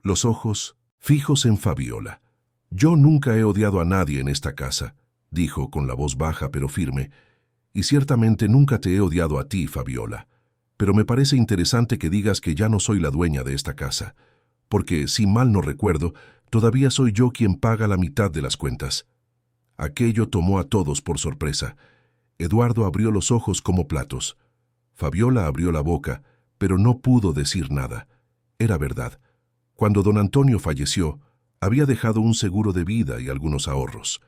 los ojos fijos en Fabiola. «Yo nunca he odiado a nadie en esta casa», dijo con la voz baja pero firme, «y ciertamente nunca te he odiado a ti, Fabiola. pero me parece interesante que digas que ya no soy la dueña de esta casa, porque, si mal no recuerdo, todavía soy yo quien paga la mitad de las cuentas. Aquello tomó a todos por sorpresa. Eduardo abrió los ojos como platos. Fabiola abrió la boca, pero no pudo decir nada. Era verdad. Cuando don Antonio falleció, había dejado un seguro de vida y algunos ahorros.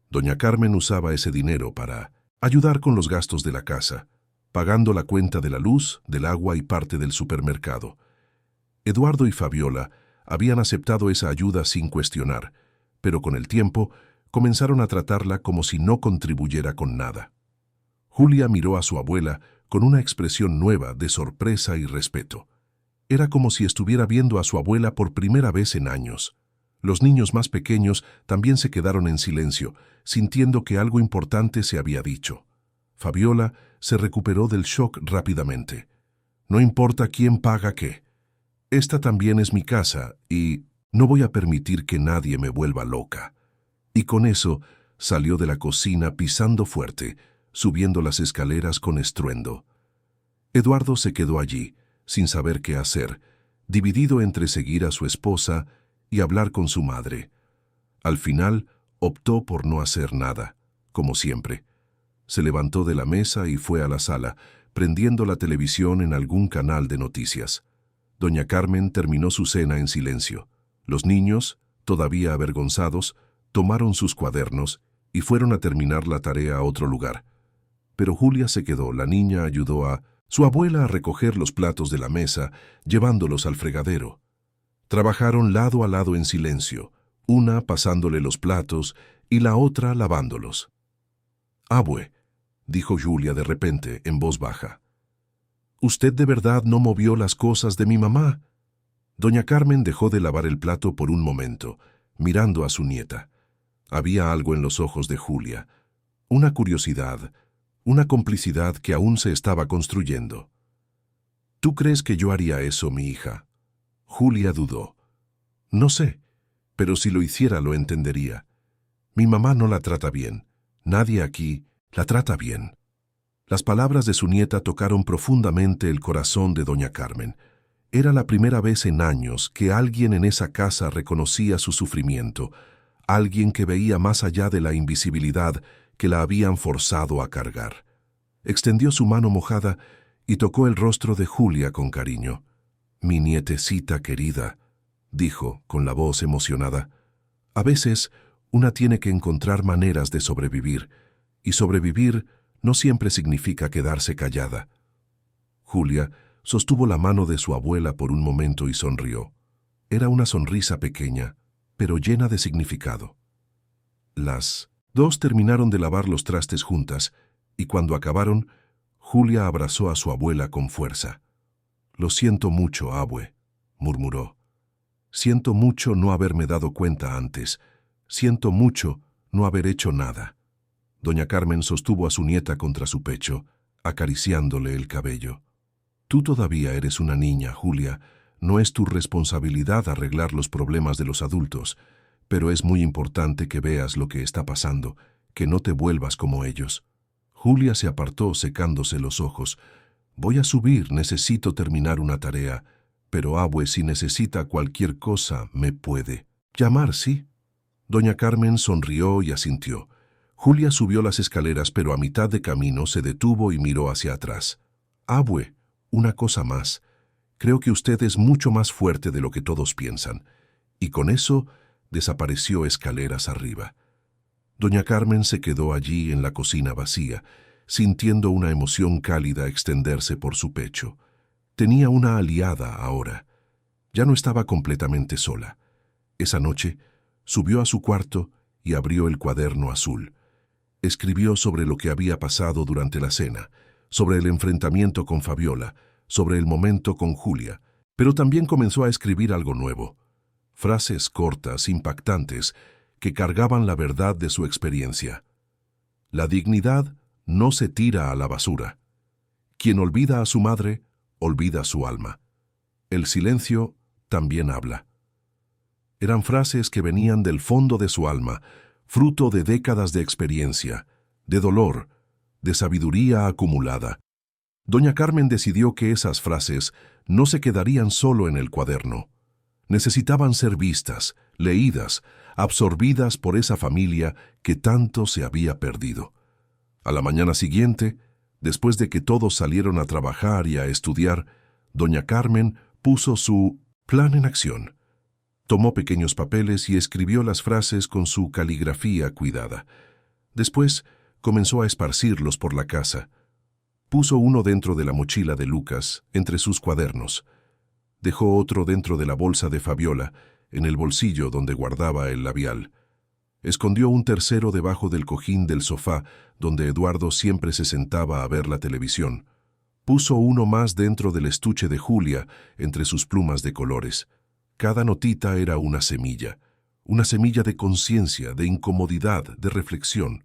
Doña Carmen usaba ese dinero para ayudar con los gastos de la casa, pagando la cuenta de la luz, del agua y parte del supermercado. Eduardo y Fabiola habían aceptado esa ayuda sin cuestionar, pero con el tiempo comenzaron a tratarla como si no contribuyera con nada. Julia miró a su abuela con una expresión nueva de sorpresa y respeto. Era como si estuviera viendo a su abuela por primera vez en años. Los niños más pequeños también se quedaron en silencio, sintiendo que algo importante se había dicho. Fabiola se recuperó del shock rápidamente. No importa quién paga qué. Esta también es mi casa y no voy a permitir que nadie me vuelva loca. Y con eso salió de la cocina pisando fuerte, subiendo las escaleras con estruendo. Eduardo se quedó allí, sin saber qué hacer, dividido entre seguir a su esposa y hablar con su madre. Al final, optó por no hacer nada, como siempre. Se levantó de la mesa y fue a la sala, prendiendo la televisión en algún canal de noticias. Doña Carmen terminó su cena en silencio. Los niños, todavía avergonzados, tomaron sus cuadernos y fueron a terminar la tarea a otro lugar. Pero Julia se quedó. La niña ayudó a su abuela a recoger los platos de la mesa, llevándolos al fregadero. Trabajaron lado a lado en silencio, una pasándole los platos y la otra lavándolos. «Abue», dijo Julia de repente, en voz baja. «¿Usted de verdad no movió las cosas de mi mamá?» Doña Carmen dejó de lavar el plato por un momento, mirando a su nieta. Había algo en los ojos de Julia, una curiosidad, una complicidad que aún se estaba construyendo. «¿Tú crees que yo haría eso, mi hija?» Julia dudó. «No sé, pero si lo hiciera lo entendería. Mi mamá no la trata bien. Nadie aquí la trata bien». Las palabras de su nieta tocaron profundamente el corazón de doña Carmen. Era la primera vez en años que alguien en esa casa reconocía su sufrimiento, alguien que veía más allá de la invisibilidad que la habían forzado a cargar. Extendió su mano mojada y tocó el rostro de Julia con cariño. «Mi nietecita querida», dijo con la voz emocionada, «a veces una tiene que encontrar maneras de sobrevivir, y sobrevivir no siempre significa quedarse callada». Julia sostuvo la mano de su abuela por un momento y sonrió. Era una sonrisa pequeña, pero llena de significado. Las dos terminaron de lavar los trastes juntas, y cuando acabaron, Julia abrazó a su abuela con fuerza. «Lo siento mucho, abue», murmuró. «Siento mucho no haberme dado cuenta antes. Siento mucho no haber hecho nada». Doña Carmen sostuvo a su nieta contra su pecho, acariciándole el cabello. «Tú todavía eres una niña, Julia. No es tu responsabilidad arreglar los problemas de los adultos, pero es muy importante que veas lo que está pasando, que no te vuelvas como ellos». Julia se apartó secándose los ojos. «Voy a subir, necesito terminar una tarea, pero abue, si necesita cualquier cosa, me puede llamar, ¿sí?» Doña Carmen sonrió y asintió. Julia subió las escaleras, pero a mitad de camino se detuvo y miró hacia atrás. «Abue, una cosa más. Creo que usted es mucho más fuerte de lo que todos piensan». Y con eso desapareció escaleras arriba. Doña Carmen se quedó allí en la cocina vacía, sintiendo una emoción cálida extenderse por su pecho. Tenía una aliada ahora. Ya no estaba completamente sola. Esa noche subió a su cuarto y abrió el cuaderno azul. Escribió sobre lo que había pasado durante la cena, sobre el enfrentamiento con Fabiola, sobre el momento con Julia, pero también comenzó a escribir algo nuevo. Frases cortas, impactantes, que cargaban la verdad de su experiencia. La dignidad no se tira a la basura. Quien olvida a su madre, olvida su alma. El silencio también habla. Eran frases que venían del fondo de su alma, fruto de décadas de experiencia, de dolor, de sabiduría acumulada. Doña Carmen decidió que esas frases no se quedarían solo en el cuaderno. Necesitaban ser vistas, leídas, absorbidas por esa familia que tanto se había perdido. A la mañana siguiente, después de que todos salieron a trabajar y a estudiar, doña Carmen puso su plan en acción. Tomó pequeños papeles y escribió las frases con su caligrafía cuidada. Después comenzó a esparcirlos por la casa. Puso uno dentro de la mochila de Lucas, entre sus cuadernos. Dejó otro dentro de la bolsa de Fabiola, en el bolsillo donde guardaba el labial. Escondió un tercero debajo del cojín del sofá, donde Eduardo siempre se sentaba a ver la televisión. Puso uno más dentro del estuche de Julia, entre sus plumas de colores. Cada notita era una semilla de conciencia, de incomodidad, de reflexión.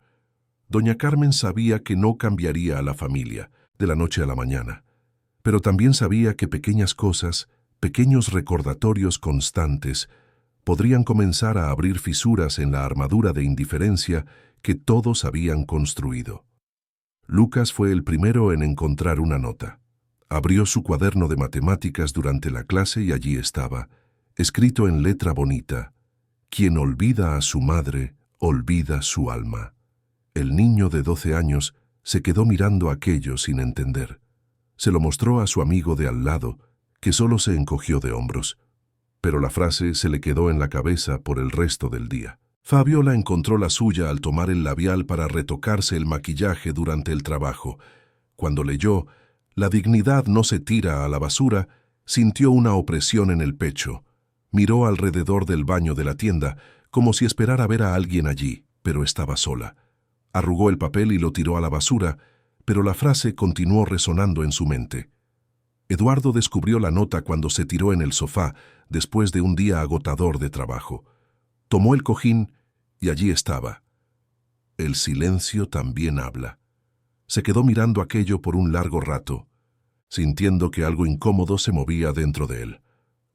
Doña Carmen sabía que no cambiaría a la familia de la noche a la mañana, pero también sabía que pequeñas cosas, pequeños recordatorios constantes, podrían comenzar a abrir fisuras en la armadura de indiferencia que todos habían construido. Lucas fue el primero en encontrar una nota. Abrió su cuaderno de matemáticas durante la clase y allí estaba, escrito en letra bonita: «Quien olvida a su madre, olvida su alma». El niño de 12 años se quedó mirando aquello sin entender. Se lo mostró a su amigo de al lado, que solo se encogió de hombros. Pero la frase se le quedó en la cabeza por el resto del día. Fabiola encontró la suya al tomar el labial para retocarse el maquillaje durante el trabajo. Cuando leyó «La dignidad no se tira a la basura», sintió una opresión en el pecho. Miró alrededor del baño de la tienda, como si esperara ver a alguien allí, pero estaba sola. Arrugó el papel y lo tiró a la basura, pero la frase continuó resonando en su mente. Eduardo descubrió la nota cuando se tiró en el sofá, después de un día agotador de trabajo. Tomó el cojín y allí estaba. El silencio también habla. Se quedó mirando aquello por un largo rato, sintiendo que algo incómodo se movía dentro de él.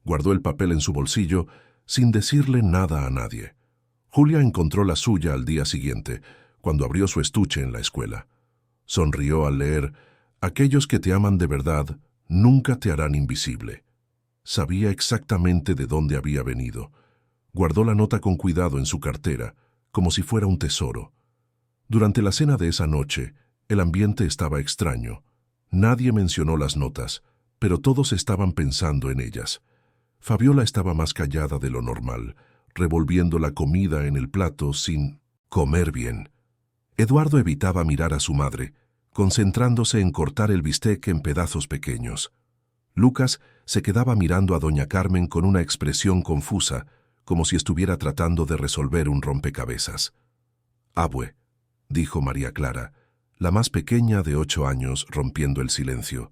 Guardó el papel en su bolsillo, sin decirle nada a nadie. Julia encontró la suya al día siguiente, cuando abrió su estuche en la escuela. Sonrió al leer: «Aquellos que te aman de verdad nunca te harán invisible». Sabía exactamente de dónde había venido. Guardó la nota con cuidado en su cartera, como si fuera un tesoro. Durante la cena de esa noche, el ambiente estaba extraño. Nadie mencionó las notas, pero todos estaban pensando en ellas. Fabiola estaba más callada de lo normal, revolviendo la comida en el plato sin comer bien. Eduardo evitaba mirar a su madre, concentrándose en cortar el bistec en pedazos pequeños. Lucas se quedaba mirando a doña Carmen con una expresión confusa, como si estuviera tratando de resolver un rompecabezas. «Abue», dijo María Clara, la más pequeña de 8 años, rompiendo el silencio.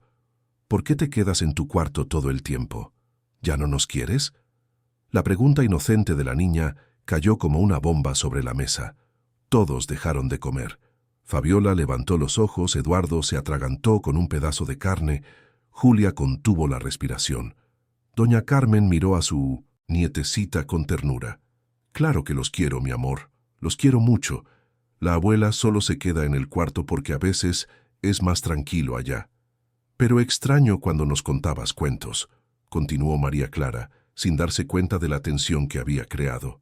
«¿Por qué te quedas en tu cuarto todo el tiempo? ¿Ya no nos quieres?». La pregunta inocente de la niña cayó como una bomba sobre la mesa. Todos dejaron de comer. Fabiola levantó los ojos, Eduardo se atragantó con un pedazo de carne, Julia contuvo la respiración. Doña Carmen miró a su nietecita con ternura. «Claro que los quiero, mi amor, los quiero mucho. La abuela solo se queda en el cuarto porque a veces es más tranquilo allá. Pero extraño cuando nos contabas cuentos», continuó María Clara, sin darse cuenta de la tensión que había creado.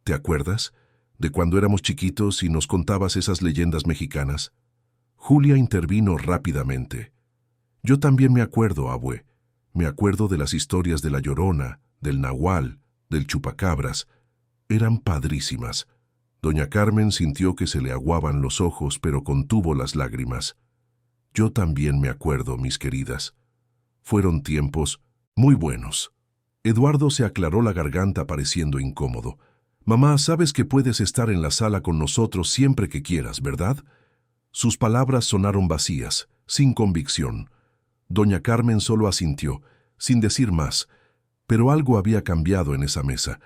«¿Te acuerdas de cuando éramos chiquitos y nos contabas esas leyendas mexicanas?». Julia intervino rápidamente. «Yo también me acuerdo, abue. Me acuerdo de las historias de la Llorona, del Nahual, del Chupacabras. Eran padrísimas». Doña Carmen sintió que se le aguaban los ojos, pero contuvo las lágrimas. «Yo también me acuerdo, mis queridas. Fueron tiempos muy buenos». Eduardo se aclaró la garganta pareciendo incómodo. «Mamá, sabes que puedes estar en la sala con nosotros siempre que quieras, ¿verdad?». Sus palabras sonaron vacías, sin convicción. Doña Carmen solo asintió, sin decir más, pero algo había cambiado en esa mesa.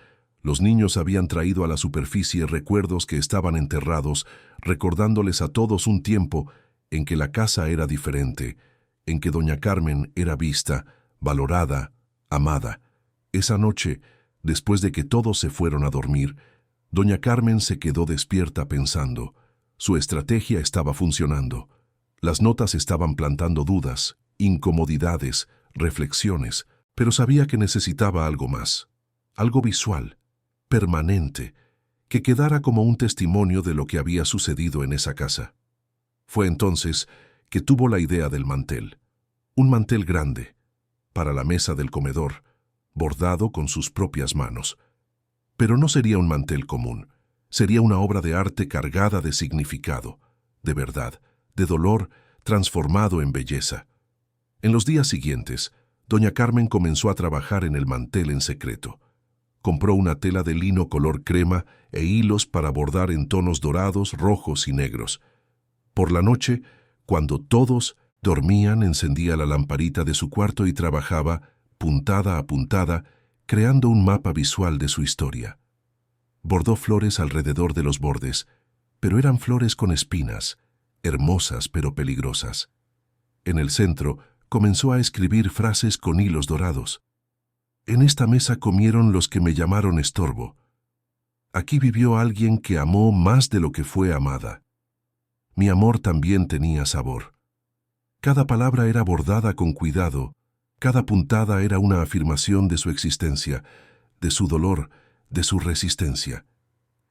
Los niños habían traído a la superficie recuerdos que estaban enterrados, recordándoles a todos un tiempo en que la casa era diferente, en que doña Carmen era vista, valorada, amada. Esa noche, después de que todos se fueron a dormir, doña Carmen se quedó despierta pensando. Su estrategia estaba funcionando. Las notas estaban plantando dudas, incomodidades, reflexiones, pero sabía que necesitaba algo más, algo visual, permanente, que quedara como un testimonio de lo que había sucedido en esa casa. Fue entonces que tuvo la idea del mantel, un mantel grande, para la mesa del comedor, bordado con sus propias manos. Pero no sería un mantel común, sería una obra de arte cargada de significado, de verdad, de dolor transformado en belleza. En los días siguientes, doña Carmen comenzó a trabajar en el mantel en secreto. Compró una tela de lino color crema e hilos para bordar en tonos dorados, rojos y negros. Por la noche, cuando todos dormían, encendía la lamparita de su cuarto y trabajaba, puntada a puntada, creando un mapa visual de su historia. Bordó flores alrededor de los bordes, pero eran flores con espinas, hermosas pero peligrosas. En el centro, comenzó a escribir frases con hilos dorados. En esta mesa comieron los que me llamaron estorbo. Aquí vivió alguien que amó más de lo que fue amada. Mi amor también tenía sabor. Cada palabra era bordada con cuidado, cada puntada era una afirmación de su existencia, de su dolor, de su resistencia.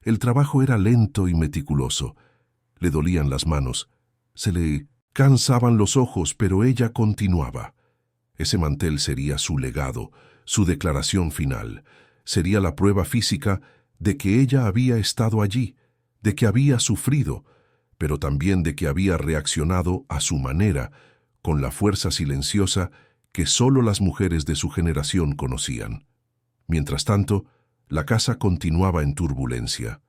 El trabajo era lento y meticuloso. Le dolían las manos, se le cansaban los ojos, pero ella continuaba. Ese mantel sería su legado, su declaración final. Sería la prueba física de que ella había estado allí, de que había sufrido, pero también de que había reaccionado a su manera, con la fuerza silenciosa que solo las mujeres de su generación conocían. Mientras tanto, la casa continuaba en turbulencia.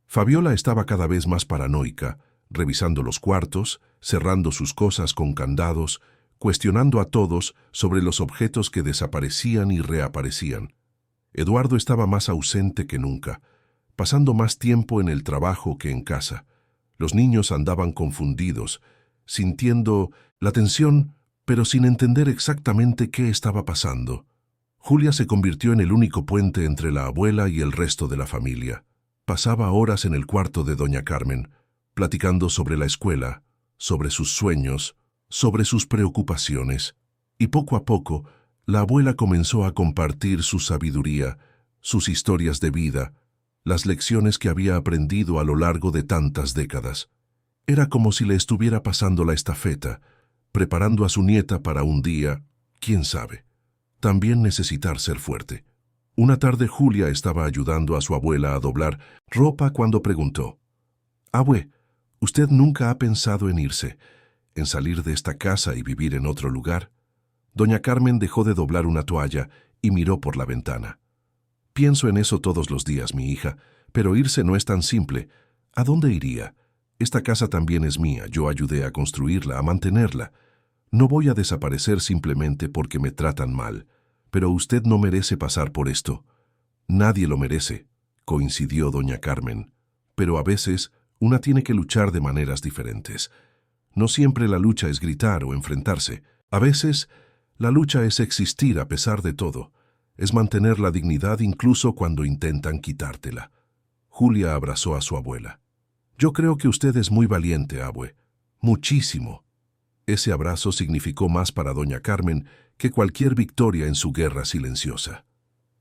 Fabiola estaba cada vez más paranoica, revisando los cuartos, cerrando sus cosas con candados, cuestionando a todos sobre los objetos que desaparecían y reaparecían. Eduardo estaba más ausente que nunca, pasando más tiempo en el trabajo que en casa. Los niños andaban confundidos, sintiendo la tensión, pero sin entender exactamente qué estaba pasando. Julia se convirtió en el único puente entre la abuela y el resto de la familia. Pasaba horas en el cuarto de doña Carmen, platicando sobre la escuela, sobre sus sueños, sobre sus preocupaciones, y poco a poco la abuela comenzó a compartir su sabiduría, sus historias de vida, las lecciones que había aprendido a lo largo de tantas décadas. Era como si le estuviera pasando la estafeta, preparando a su nieta para un día, quién sabe, también necesitar ser fuerte. Una tarde Julia estaba ayudando a su abuela a doblar ropa cuando preguntó: «Abue, ¿usted nunca ha pensado en irse, en salir de esta casa y vivir en otro lugar?» Doña Carmen dejó de doblar una toalla y miró por la ventana. «Pienso en eso todos los días, mi hija, pero irse no es tan simple. ¿A dónde iría? Esta casa también es mía, yo ayudé a construirla, a mantenerla. No voy a desaparecer simplemente porque me tratan mal. Pero usted no merece pasar por esto». «Nadie lo merece», coincidió doña Carmen. «Pero a veces una tiene que luchar de maneras diferentes. No siempre la lucha es gritar o enfrentarse. A veces la lucha es existir a pesar de todo. Es mantener la dignidad incluso cuando intentan quitártela». Julia abrazó a su abuela. «Yo creo que usted es muy valiente, abue. Muchísimo». Ese abrazo significó más para doña Carmen que cualquier victoria en su guerra silenciosa.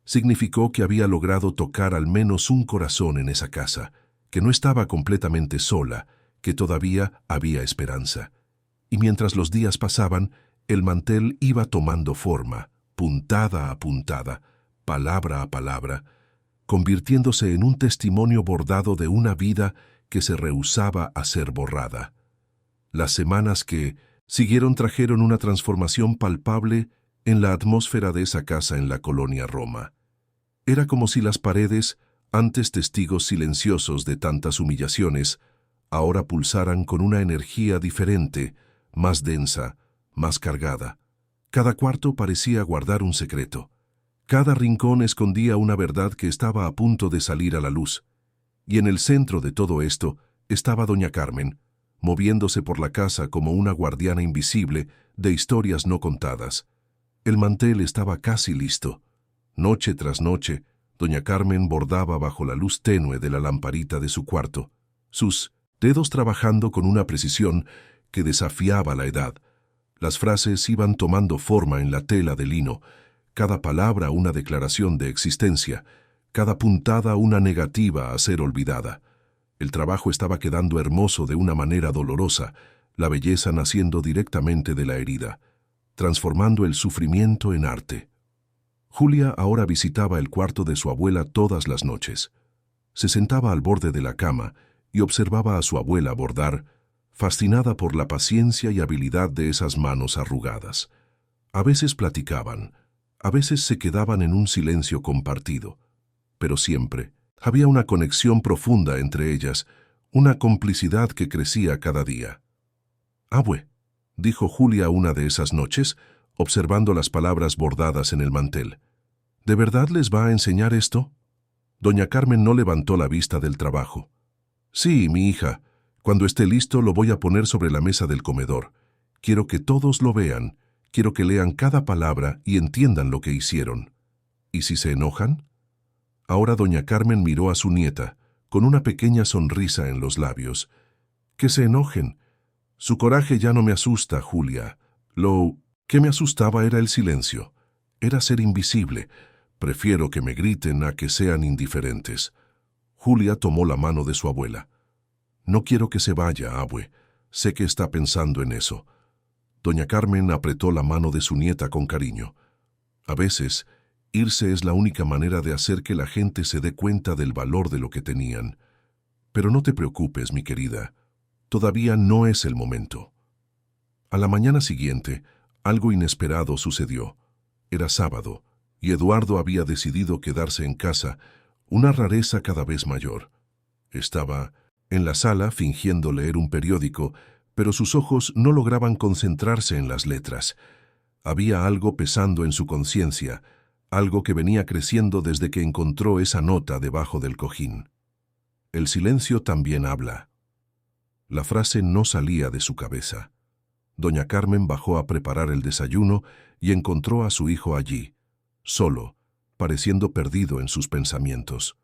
Significó que había logrado tocar al menos un corazón en esa casa, que no estaba completamente sola, que todavía había esperanza. Y mientras los días pasaban, el mantel iba tomando forma, puntada a puntada, palabra a palabra, convirtiéndose en un testimonio bordado de una vida que se rehusaba a ser borrada. Las semanas que siguieron trajeron una transformación palpable en la atmósfera de esa casa en la colonia Roma. Era como si las paredes, antes testigos silenciosos de tantas humillaciones, ahora pulsaran con una energía diferente, más densa, más cargada. Cada cuarto parecía guardar un secreto. Cada rincón escondía una verdad que estaba a punto de salir a la luz. Y en el centro de todo esto estaba doña Carmen, moviéndose por la casa como una guardiana invisible de historias no contadas. El mantel estaba casi listo. Noche tras noche, doña Carmen bordaba bajo la luz tenue de la lamparita de su cuarto, sus dedos trabajando con una precisión que desafiaba la edad. Las frases iban tomando forma en la tela de lino, cada palabra una declaración de existencia, cada puntada una negativa a ser olvidada. El trabajo estaba quedando hermoso de una manera dolorosa, la belleza naciendo directamente de la herida, transformando el sufrimiento en arte. Julia ahora visitaba el cuarto de su abuela todas las noches. Se sentaba al borde de la cama y observaba a su abuela bordar, fascinada por la paciencia y habilidad de esas manos arrugadas. A veces platicaban, a veces se quedaban en un silencio compartido, pero siempre había una conexión profunda entre ellas, una complicidad que crecía cada día. «Abue», dijo Julia una de esas noches, observando las palabras bordadas en el mantel. «¿De verdad les va a enseñar esto?» Doña Carmen no levantó la vista del trabajo. «Sí, mi hija. Cuando esté listo lo voy a poner sobre la mesa del comedor. Quiero que todos lo vean. Quiero que lean cada palabra y entiendan lo que hicieron. ¿Y si se enojan?» Ahora doña Carmen miró a su nieta, con una pequeña sonrisa en los labios. «Que se enojen. Su coraje ya no me asusta, Julia. Lo que me asustaba era el silencio. Era ser invisible. Prefiero que me griten a que sean indiferentes». Julia tomó la mano de su abuela. «No quiero que se vaya, abue. Sé que está pensando en eso». Doña Carmen apretó la mano de su nieta con cariño. A veces, irse es la única manera de hacer que la gente se dé cuenta del valor de lo que tenían. Pero no te preocupes, mi querida. Todavía no es el momento. A la mañana siguiente, algo inesperado sucedió. Era sábado, y Eduardo había decidido quedarse en casa, una rareza cada vez mayor. Estaba en la sala fingiendo leer un periódico, pero sus ojos no lograban concentrarse en las letras. Había algo pesando en su conciencia, algo que venía creciendo desde que encontró esa nota debajo del cojín. El silencio también habla. La frase no salía de su cabeza. Doña Carmen bajó a preparar el desayuno y encontró a su hijo allí, solo, pareciendo perdido en sus pensamientos.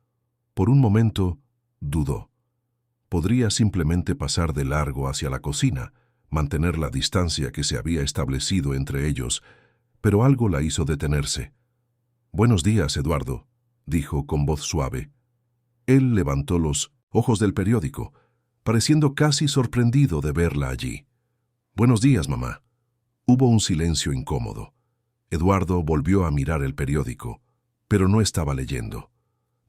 Por un momento, dudó. Podría simplemente pasar de largo hacia la cocina, mantener la distancia que se había establecido entre ellos, pero algo la hizo detenerse. «Buenos días, Eduardo», dijo con voz suave. Él levantó los ojos del periódico, pareciendo casi sorprendido de verla allí. «Buenos días, mamá». Hubo un silencio incómodo. Eduardo volvió a mirar el periódico, pero no estaba leyendo.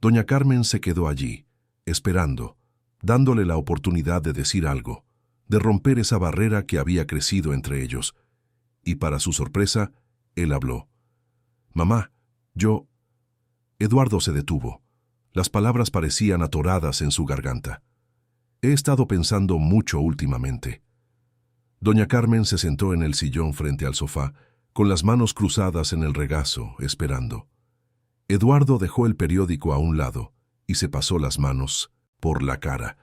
Doña Carmen se quedó allí, esperando, dándole la oportunidad de decir algo, de romper esa barrera que había crecido entre ellos. Y para su sorpresa, él habló. «Mamá, yo...» Eduardo se detuvo. Las palabras parecían atoradas en su garganta. «He estado pensando mucho últimamente». Doña Carmen se sentó en el sillón frente al sofá, con las manos cruzadas en el regazo, esperando. Eduardo dejó el periódico a un lado y se pasó las manos por la cara.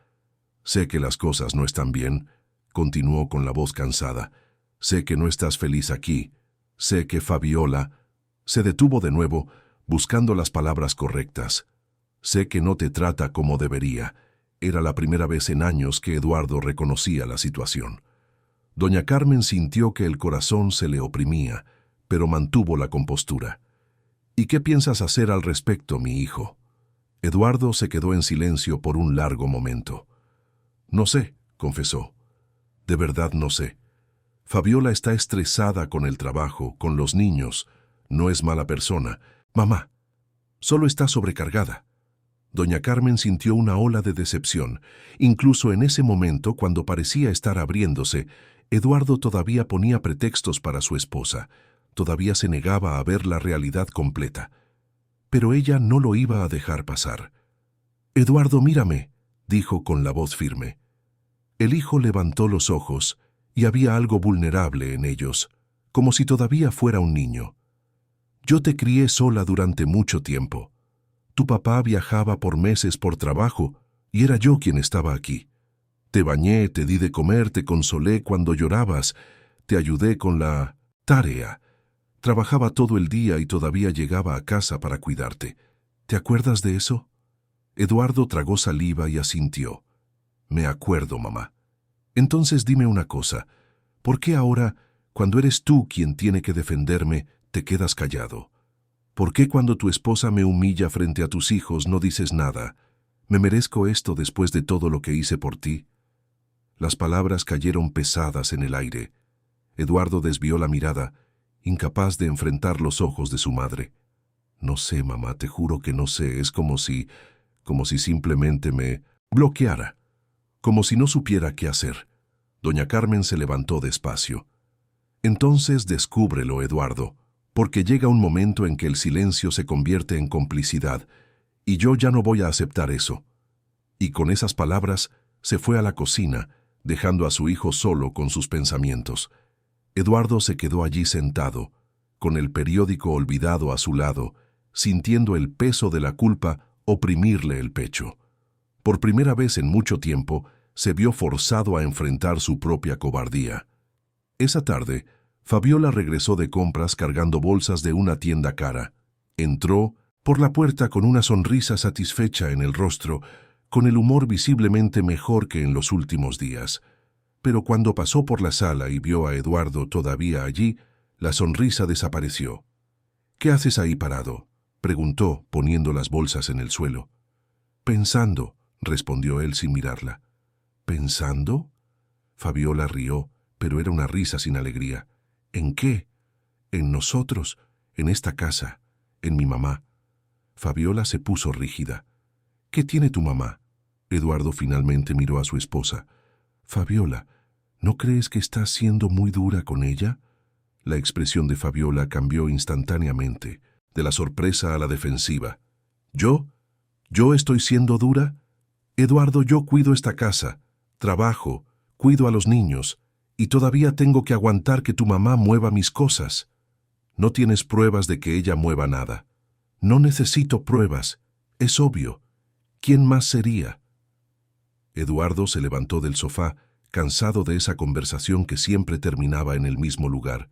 «Sé que las cosas no están bien», continuó con la voz cansada. «Sé que no estás feliz aquí. Sé que Fabiola...» Se detuvo de nuevo, buscando las palabras correctas. «Sé que no te trata como debería». Era la primera vez en años que Eduardo reconocía la situación. Doña Carmen sintió que el corazón se le oprimía, pero mantuvo la compostura. «¿Y qué piensas hacer al respecto, mi hijo?» Eduardo se quedó en silencio por un largo momento. «No sé», confesó. «De verdad no sé. Fabiola está estresada con el trabajo, con los niños. No es mala persona. Mamá, solo está sobrecargada». Doña Carmen sintió una ola de decepción. Incluso en ese momento, cuando parecía estar abriéndose, Eduardo todavía ponía pretextos para su esposa. Todavía se negaba a ver la realidad completa. Pero ella no lo iba a dejar pasar. «Eduardo, mírame», dijo con la voz firme. El hijo levantó los ojos y había algo vulnerable en ellos, como si todavía fuera un niño. «Yo te crié sola durante mucho tiempo. Tu papá viajaba por meses por trabajo y era yo quien estaba aquí. Te bañé, te di de comer, te consolé cuando llorabas, te ayudé con la tarea. Trabajaba todo el día y todavía llegaba a casa para cuidarte. ¿Te acuerdas de eso?» Eduardo tragó saliva y asintió. «Me acuerdo, mamá. Entonces dime una cosa, ¿por qué ahora, cuando eres tú quien tiene que defenderme, te quedas callado? ¿Por qué cuando tu esposa me humilla frente a tus hijos no dices nada? ¿Me merezco esto después de todo lo que hice por ti? Las palabras cayeron pesadas en el aire. Eduardo desvió la mirada, incapaz de enfrentar los ojos de su madre. No sé, mamá, te juro que no sé, es como si simplemente me bloqueara, como si no supiera qué hacer. Doña Carmen se levantó despacio. Entonces descúbrelo, Eduardo, porque llega un momento en que el silencio se convierte en complicidad, y yo ya no voy a aceptar eso. Y con esas palabras se fue a la cocina, dejando a su hijo solo con sus pensamientos. Eduardo se quedó allí sentado, con el periódico olvidado a su lado, sintiendo el peso de la culpa oprimirle el pecho. Por primera vez en mucho tiempo, se vio forzado a enfrentar su propia cobardía. Esa tarde, Fabiola regresó de compras cargando bolsas de una tienda cara. Entró por la puerta con una sonrisa satisfecha en el rostro, con el humor visiblemente mejor que en los últimos días. Pero cuando pasó por la sala y vio a Eduardo todavía allí, la sonrisa desapareció. «¿Qué haces ahí parado?», preguntó, poniendo las bolsas en el suelo. «Pensando», respondió él sin mirarla. «¿Pensando?». Fabiola rió, pero era una risa sin alegría. «¿En qué?». «En nosotros, en esta casa, en mi mamá». Fabiola se puso rígida. «¿Qué tiene tu mamá?». Eduardo finalmente miró a su esposa. «Fabiola, ¿no crees que estás siendo muy dura con ella?». La expresión de Fabiola cambió instantáneamente, de la sorpresa a la defensiva. «¿Yo? ¿Yo estoy siendo dura? Eduardo, yo cuido esta casa, trabajo, cuido a los niños, y todavía tengo que aguantar que tu mamá mueva mis cosas. No tienes pruebas de que ella mueva nada. No necesito pruebas, es obvio. ¿Quién más sería?». Eduardo se levantó del sofá, cansado de esa conversación que siempre terminaba en el mismo lugar.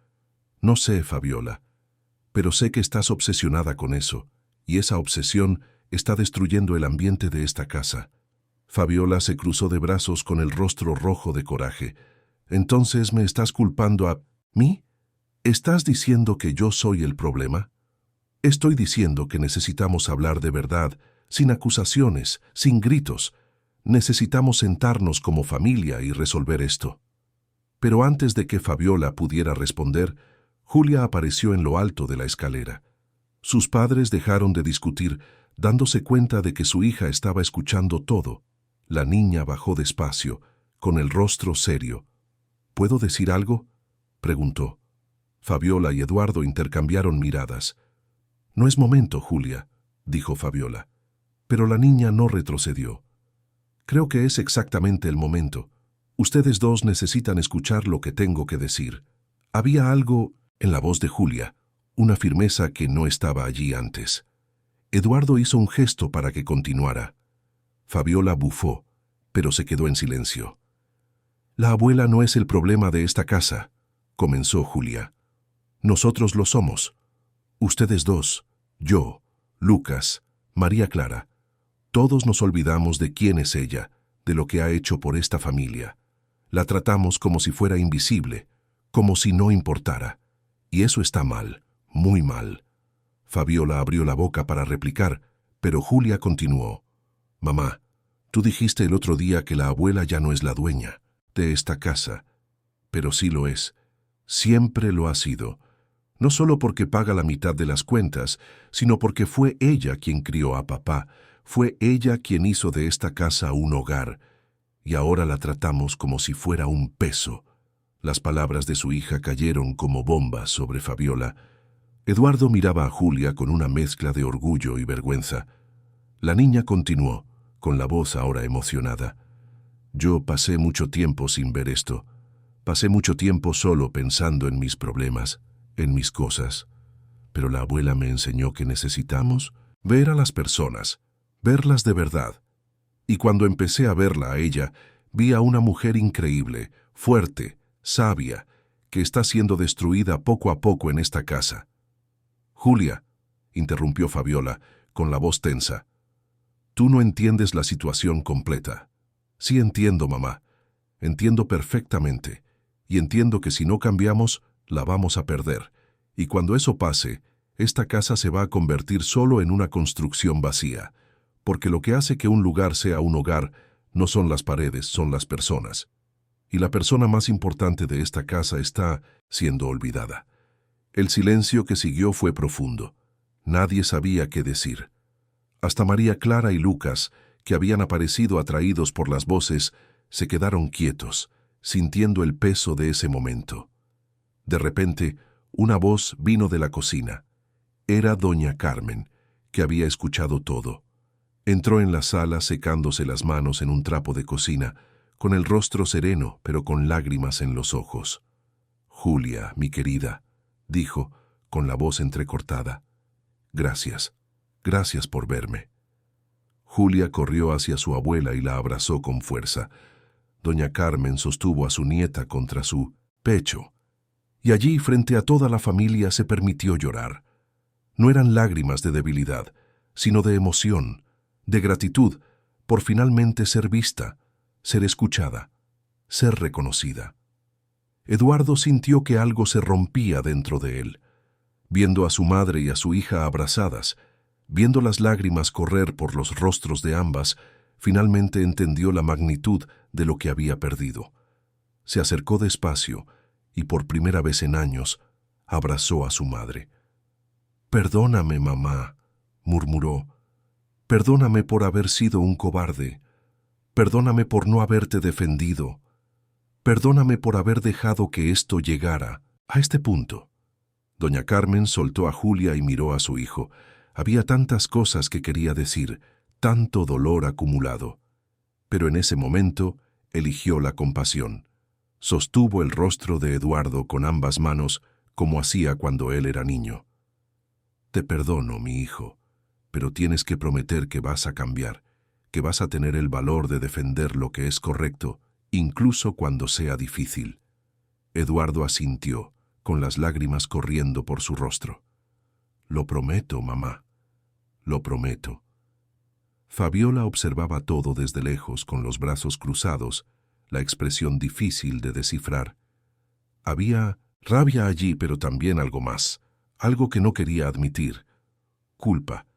«No sé, Fabiola, pero sé que estás obsesionada con eso, y esa obsesión está destruyendo el ambiente de esta casa». Fabiola se cruzó de brazos con el rostro rojo de coraje. «¿Entonces me estás culpando a mí? ¿Estás diciendo que yo soy el problema?». «Estoy diciendo que necesitamos hablar de verdad, sin acusaciones, sin gritos. Necesitamos sentarnos como familia y resolver esto». Pero antes de que Fabiola pudiera responder, Julia apareció en lo alto de la escalera. Sus padres dejaron de discutir, dándose cuenta de que su hija estaba escuchando todo. La niña bajó despacio, con el rostro serio. «¿Puedo decir algo?», preguntó. Fabiola y Eduardo intercambiaron miradas. «No es momento, Julia», dijo Fabiola. Pero la niña no retrocedió. «Creo que es exactamente el momento. Ustedes dos necesitan escuchar lo que tengo que decir». Había algo en la voz de Julia, una firmeza que no estaba allí antes. Eduardo hizo un gesto para que continuara. Fabiola bufó, pero se quedó en silencio. «La abuela no es el problema de esta casa», comenzó Julia. «Nosotros lo somos. Ustedes dos, yo, Lucas, María Clara. Todos nos olvidamos de quién es ella, de lo que ha hecho por esta familia. La tratamos como si fuera invisible, como si no importara. Y eso está mal, muy mal». Fabiola abrió la boca para replicar, pero Julia continuó. «Mamá, tú dijiste el otro día que la abuela ya no es la dueña de esta casa. Pero sí lo es. Siempre lo ha sido. No solo porque paga la mitad de las cuentas, sino porque fue ella quien crió a papá, fue ella quien hizo de esta casa un hogar, y ahora la tratamos como si fuera un peso». Las palabras de su hija cayeron como bombas sobre Fabiola. Eduardo miraba a Julia con una mezcla de orgullo y vergüenza. La niña continuó, con la voz ahora emocionada. «Yo pasé mucho tiempo sin ver esto. Pasé mucho tiempo solo pensando en mis problemas, en mis cosas. Pero la abuela me enseñó que necesitamos ver a las personas, verlas de verdad. Y cuando empecé a verla a ella, vi a una mujer increíble, fuerte, sabia, que está siendo destruida poco a poco en esta casa». «Julia», interrumpió Fabiola, con la voz tensa, «tú no entiendes la situación completa». «Sí entiendo, mamá. Entiendo perfectamente, y entiendo que si no cambiamos, la vamos a perder. Y cuando eso pase, esta casa se va a convertir solo en una construcción vacía, porque lo que hace que un lugar sea un hogar no son las paredes, son las personas. Y la persona más importante de esta casa está siendo olvidada. El silencio que siguió fue profundo. Nadie sabía qué decir. Hasta María Clara y Lucas, que habían aparecido atraídos por las voces, se quedaron quietos, sintiendo el peso de ese momento. De repente, una voz vino de la cocina. Era doña Carmen, que había escuchado todo. Entró en la sala secándose las manos en un trapo de cocina, con el rostro sereno, pero con lágrimas en los ojos. «Julia, mi querida», dijo, con la voz entrecortada. «Gracias, gracias por verme». Julia corrió hacia su abuela y la abrazó con fuerza. Doña Carmen sostuvo a su nieta contra su pecho. Y allí, frente a toda la familia, se permitió llorar. No eran lágrimas de debilidad, sino de emoción, de gratitud, por finalmente ser vista, ser escuchada, ser reconocida. Eduardo sintió que algo se rompía dentro de él. Viendo a su madre y a su hija abrazadas, viendo las lágrimas correr por los rostros de ambas, finalmente entendió la magnitud de lo que había perdido. Se acercó despacio y por primera vez en años abrazó a su madre. «Perdóname, mamá», murmuró. «Perdóname por haber sido un cobarde. Perdóname por no haberte defendido. Perdóname por haber dejado que esto llegara a este punto». Doña Carmen soltó a Julia y miró a su hijo. Había tantas cosas que quería decir, tanto dolor acumulado. Pero en ese momento eligió la compasión. Sostuvo el rostro de Eduardo con ambas manos, como hacía cuando él era niño. «Te perdono, mi hijo, pero tienes que prometer que vas a cambiar, que vas a tener el valor de defender lo que es correcto, incluso cuando sea difícil». Eduardo asintió, con las lágrimas corriendo por su rostro. «Lo prometo, mamá, lo prometo». Fabiola observaba todo desde lejos, con los brazos cruzados, la expresión difícil de descifrar. Había rabia allí, pero también algo más, algo que no quería admitir. Culpa,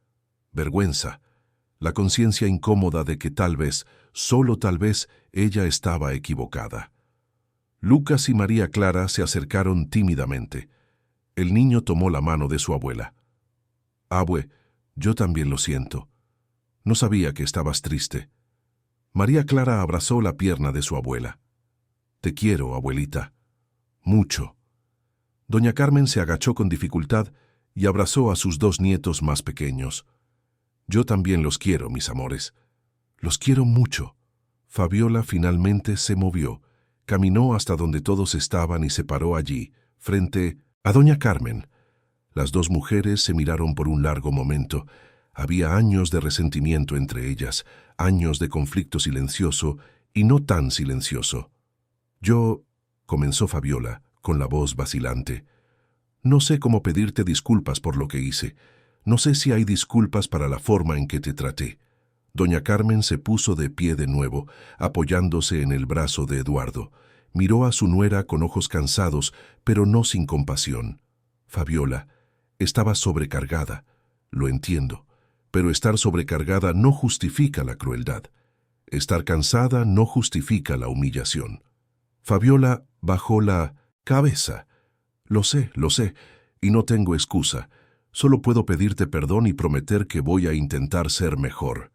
vergüenza, la conciencia incómoda de que tal vez, solo tal vez, ella estaba equivocada. Lucas y María Clara se acercaron tímidamente. El niño tomó la mano de su abuela. «Abue, yo también lo siento. No sabía que estabas triste». María Clara abrazó la pierna de su abuela. «Te quiero, abuelita. Mucho». Doña Carmen se agachó con dificultad y abrazó a sus dos nietos más pequeños. «Yo también los quiero, mis amores. Los quiero mucho». Fabiola finalmente se movió, caminó hasta donde todos estaban y se paró allí, frente a doña Carmen. Las dos mujeres se miraron por un largo momento. Había años de resentimiento entre ellas, años de conflicto silencioso y no tan silencioso. «Yo», comenzó Fabiola, con la voz vacilante, «no sé cómo pedirte disculpas por lo que hice. No sé si hay disculpas para la forma en que te traté». Doña Carmen se puso de pie de nuevo, apoyándose en el brazo de Eduardo. Miró a su nuera con ojos cansados, pero no sin compasión. «Fabiola, estaba sobrecargada. Lo entiendo. Pero estar sobrecargada no justifica la crueldad. Estar cansada no justifica la humillación». Fabiola bajó la cabeza. Lo sé, y no tengo excusa. Solo puedo pedirte perdón y prometer que voy a intentar ser mejor».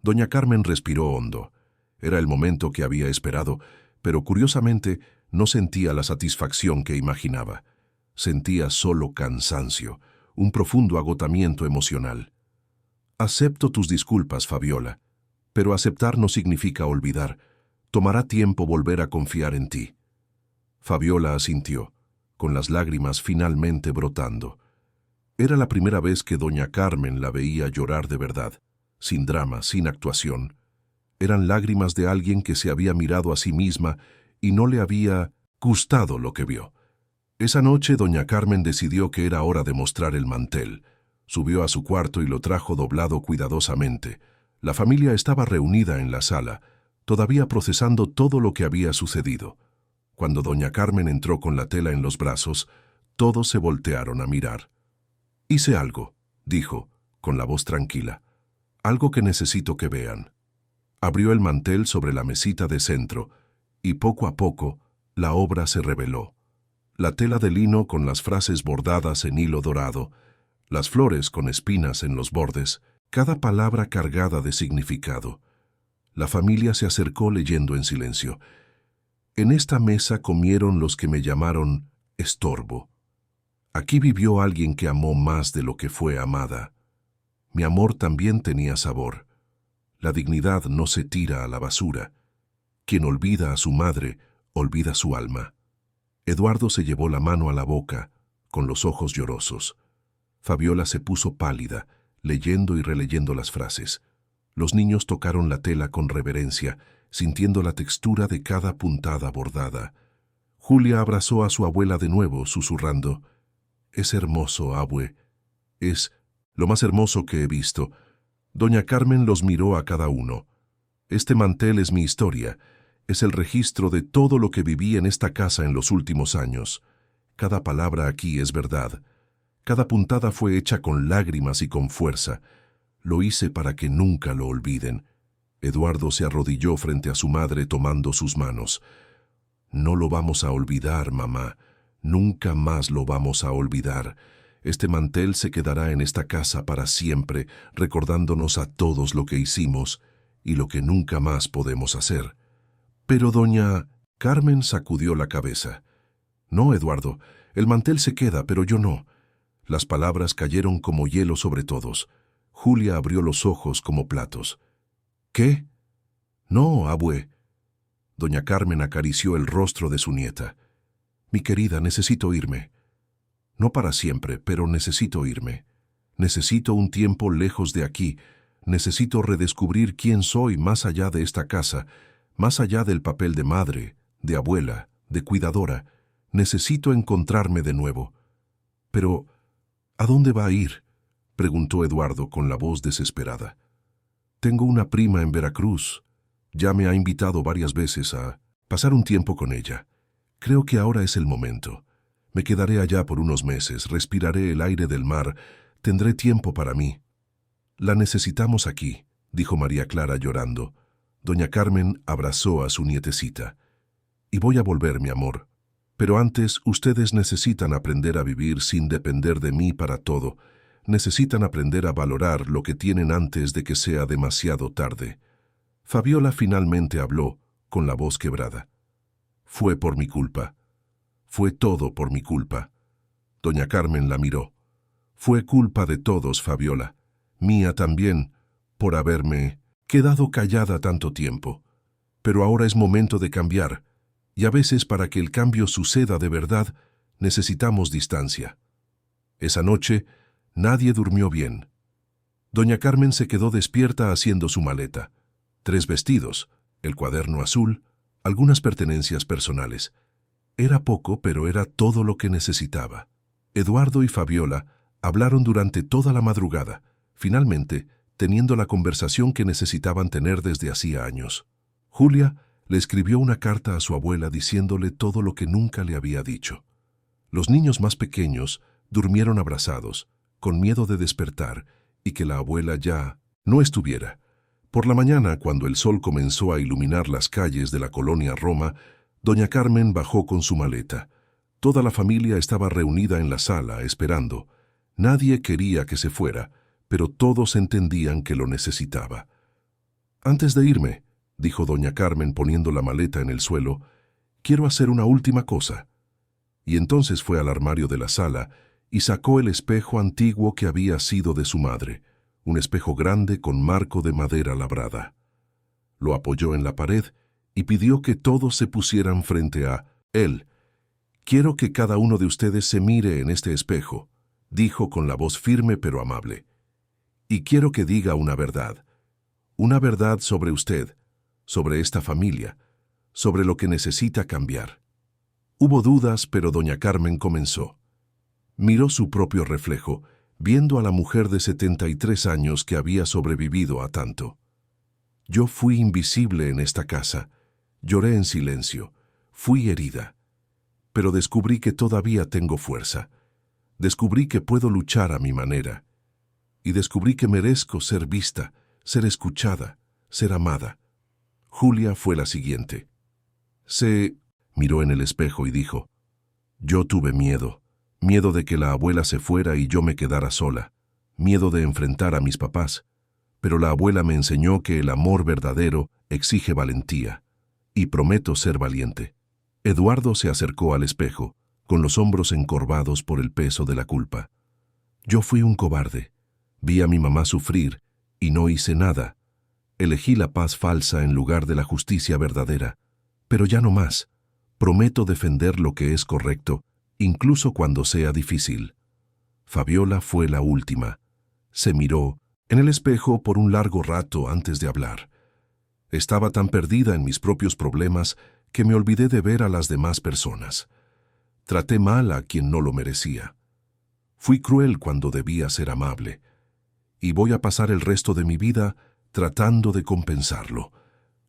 Doña Carmen respiró hondo. Era el momento que había esperado, pero curiosamente no sentía la satisfacción que imaginaba. Sentía solo cansancio, un profundo agotamiento emocional. «Acepto tus disculpas, Fabiola, pero aceptar no significa olvidar. Tomará tiempo volver a confiar en ti». Fabiola asintió, con las lágrimas finalmente brotando. Era la primera vez que doña Carmen la veía llorar de verdad, sin drama, sin actuación. Eran lágrimas de alguien que se había mirado a sí misma y no le había gustado lo que vio. Esa noche doña Carmen decidió que era hora de mostrar el mantel. Subió a su cuarto y lo trajo doblado cuidadosamente. La familia estaba reunida en la sala. todavía procesando todo lo que había sucedido. Cuando doña Carmen entró con la tela en los brazos, todos se voltearon a mirar. «Hice algo», dijo, con la voz tranquila. «Algo que necesito que vean». Abrió el mantel sobre la mesita de centro, y poco a poco la obra se reveló. La tela de lino con las frases bordadas en hilo dorado, las flores con espinas en los bordes, cada palabra cargada de significado. La familia se acercó leyendo en silencio. «En esta mesa comieron los que me llamaron estorbo. Aquí vivió alguien que amó más de lo que fue amada. Mi amor también tenía sabor. La dignidad no se tira a la basura. Quien olvida a su madre, olvida su alma». Eduardo se llevó la mano a la boca, con los ojos llorosos. Fabiola se puso pálida, leyendo y releyendo las frases. Los niños tocaron la tela con reverencia, sintiendo la textura de cada puntada bordada. Julia abrazó a su abuela de nuevo, susurrando: «Es hermoso, abue. Es lo más hermoso que he visto». Doña Carmen los miró a cada uno. «Este mantel es mi historia. Es el registro de todo lo que viví en esta casa en los últimos años. Cada palabra aquí es verdad. Cada puntada fue hecha con lágrimas y con fuerza. Lo hice para que nunca lo olviden». Eduardo se arrodilló frente a su madre tomando sus manos. «No lo vamos a olvidar, mamá. Nunca más lo vamos a olvidar. Este mantel se quedará en esta casa para siempre, recordándonos a todos lo que hicimos y lo que nunca más podemos hacer». «Pero doña...» Carmen sacudió la cabeza. «No, Eduardo, el mantel se queda, pero yo no». Las palabras cayeron como hielo sobre todos. Julia abrió los ojos como platos. «¿Qué?» «No, abue». Doña Carmen acarició el rostro de su nieta. «Mi querida, necesito irme. No para siempre, pero necesito irme. Necesito un tiempo lejos de aquí. Necesito redescubrir quién soy más allá de esta casa, más allá del papel de madre, de abuela, de cuidadora. Necesito encontrarme de nuevo». «Pero, ¿a dónde va a ir?», preguntó Eduardo con la voz desesperada. «Tengo una prima en Veracruz. Ya me ha invitado varias veces a pasar un tiempo con ella. Creo que ahora es el momento. Me quedaré allá por unos meses, respiraré el aire del mar, tendré tiempo para mí». «La necesitamos aquí», dijo María Clara llorando. Doña Carmen abrazó a su nietecita. «Y voy a volver, mi amor. Pero antes ustedes necesitan aprender a vivir sin depender de mí para todo. Necesitan aprender a valorar lo que tienen antes de que sea demasiado tarde». Fabiola finalmente habló, con la voz quebrada. «Fue por mi culpa. Fue todo por mi culpa». Doña Carmen la miró. «Fue culpa de todos, Fabiola. Mía también, por haberme quedado callada tanto tiempo. Pero ahora es momento de cambiar, y a veces para que el cambio suceda de verdad, necesitamos distancia». Esa noche, nadie durmió bien. Doña Carmen se quedó despierta haciendo su maleta. 3 vestidos, el cuaderno azul, algunas pertenencias personales. Era poco, pero era todo lo que necesitaba. Eduardo y Fabiola hablaron durante toda la madrugada, finalmente teniendo la conversación que necesitaban tener desde hacía años. Julia le escribió una carta a su abuela diciéndole todo lo que nunca le había dicho. Los niños más pequeños durmieron abrazados, con miedo de despertar y que la abuela ya no estuviera. Por la mañana, cuando el sol comenzó a iluminar las calles de la colonia Roma, doña Carmen bajó con su maleta. Toda la familia estaba reunida en la sala, esperando. Nadie quería que se fuera, pero todos entendían que lo necesitaba. «Antes de irme», dijo doña Carmen poniendo la maleta en el suelo, «quiero hacer una última cosa». Y entonces fue al armario de la sala y sacó el espejo antiguo que había sido de su madre, un espejo grande con marco de madera labrada. Lo apoyó en la pared y pidió que todos se pusieran frente a él. «Quiero que cada uno de ustedes se mire en este espejo», dijo con la voz firme pero amable. «Y quiero que diga una verdad sobre usted, sobre esta familia, sobre lo que necesita cambiar». Hubo dudas, pero doña Carmen comenzó. Miró su propio reflejo, viendo a la mujer de 73 años que había sobrevivido a tanto. Yo fui invisible en esta casa. Lloré en silencio. Fui herida. Pero descubrí que todavía tengo fuerza. Descubrí que puedo luchar a mi manera. Y descubrí que merezco ser vista, ser escuchada, ser amada. Julia fue la siguiente. Se miró en el espejo y dijo: yo tuve miedo. Miedo de que la abuela se fuera y yo me quedara sola. Miedo de enfrentar a mis papás. Pero la abuela me enseñó que el amor verdadero exige valentía. Y prometo ser valiente. Eduardo se acercó al espejo, con los hombros encorvados por el peso de la culpa. Yo fui un cobarde. Vi a mi mamá sufrir y no hice nada. Elegí la paz falsa en lugar de la justicia verdadera. Pero ya no más. Prometo defender lo que es correcto, incluso cuando sea difícil. Fabiola fue la última. Se miró en el espejo por un largo rato antes de hablar. Estaba tan perdida en mis propios problemas que me olvidé de ver a las demás personas. Traté mal a quien no lo merecía. Fui cruel cuando debía ser amable. Y voy a pasar el resto de mi vida tratando de compensarlo.